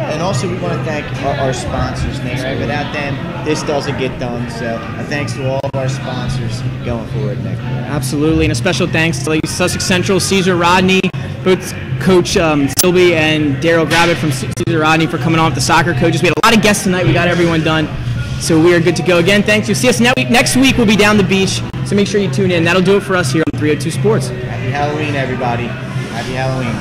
And also, we want to thank our sponsors, Nate. Right? Without them, this doesn't get done. So thanks to all of our sponsors going forward, Nick. Absolutely. And a special thanks to Sussex Central, Caesar Rodney, both Coach Silby and Daryl Gravitt from Caesar Rodney for coming on with the soccer coaches. We had a lot of guests tonight. We got everyone done. So we are good to go. Again, thank you. See us next week. We'll be down the beach. So make sure you tune in. That'll do it for us here on 302 Sports. Happy Halloween, everybody. Happy Halloween.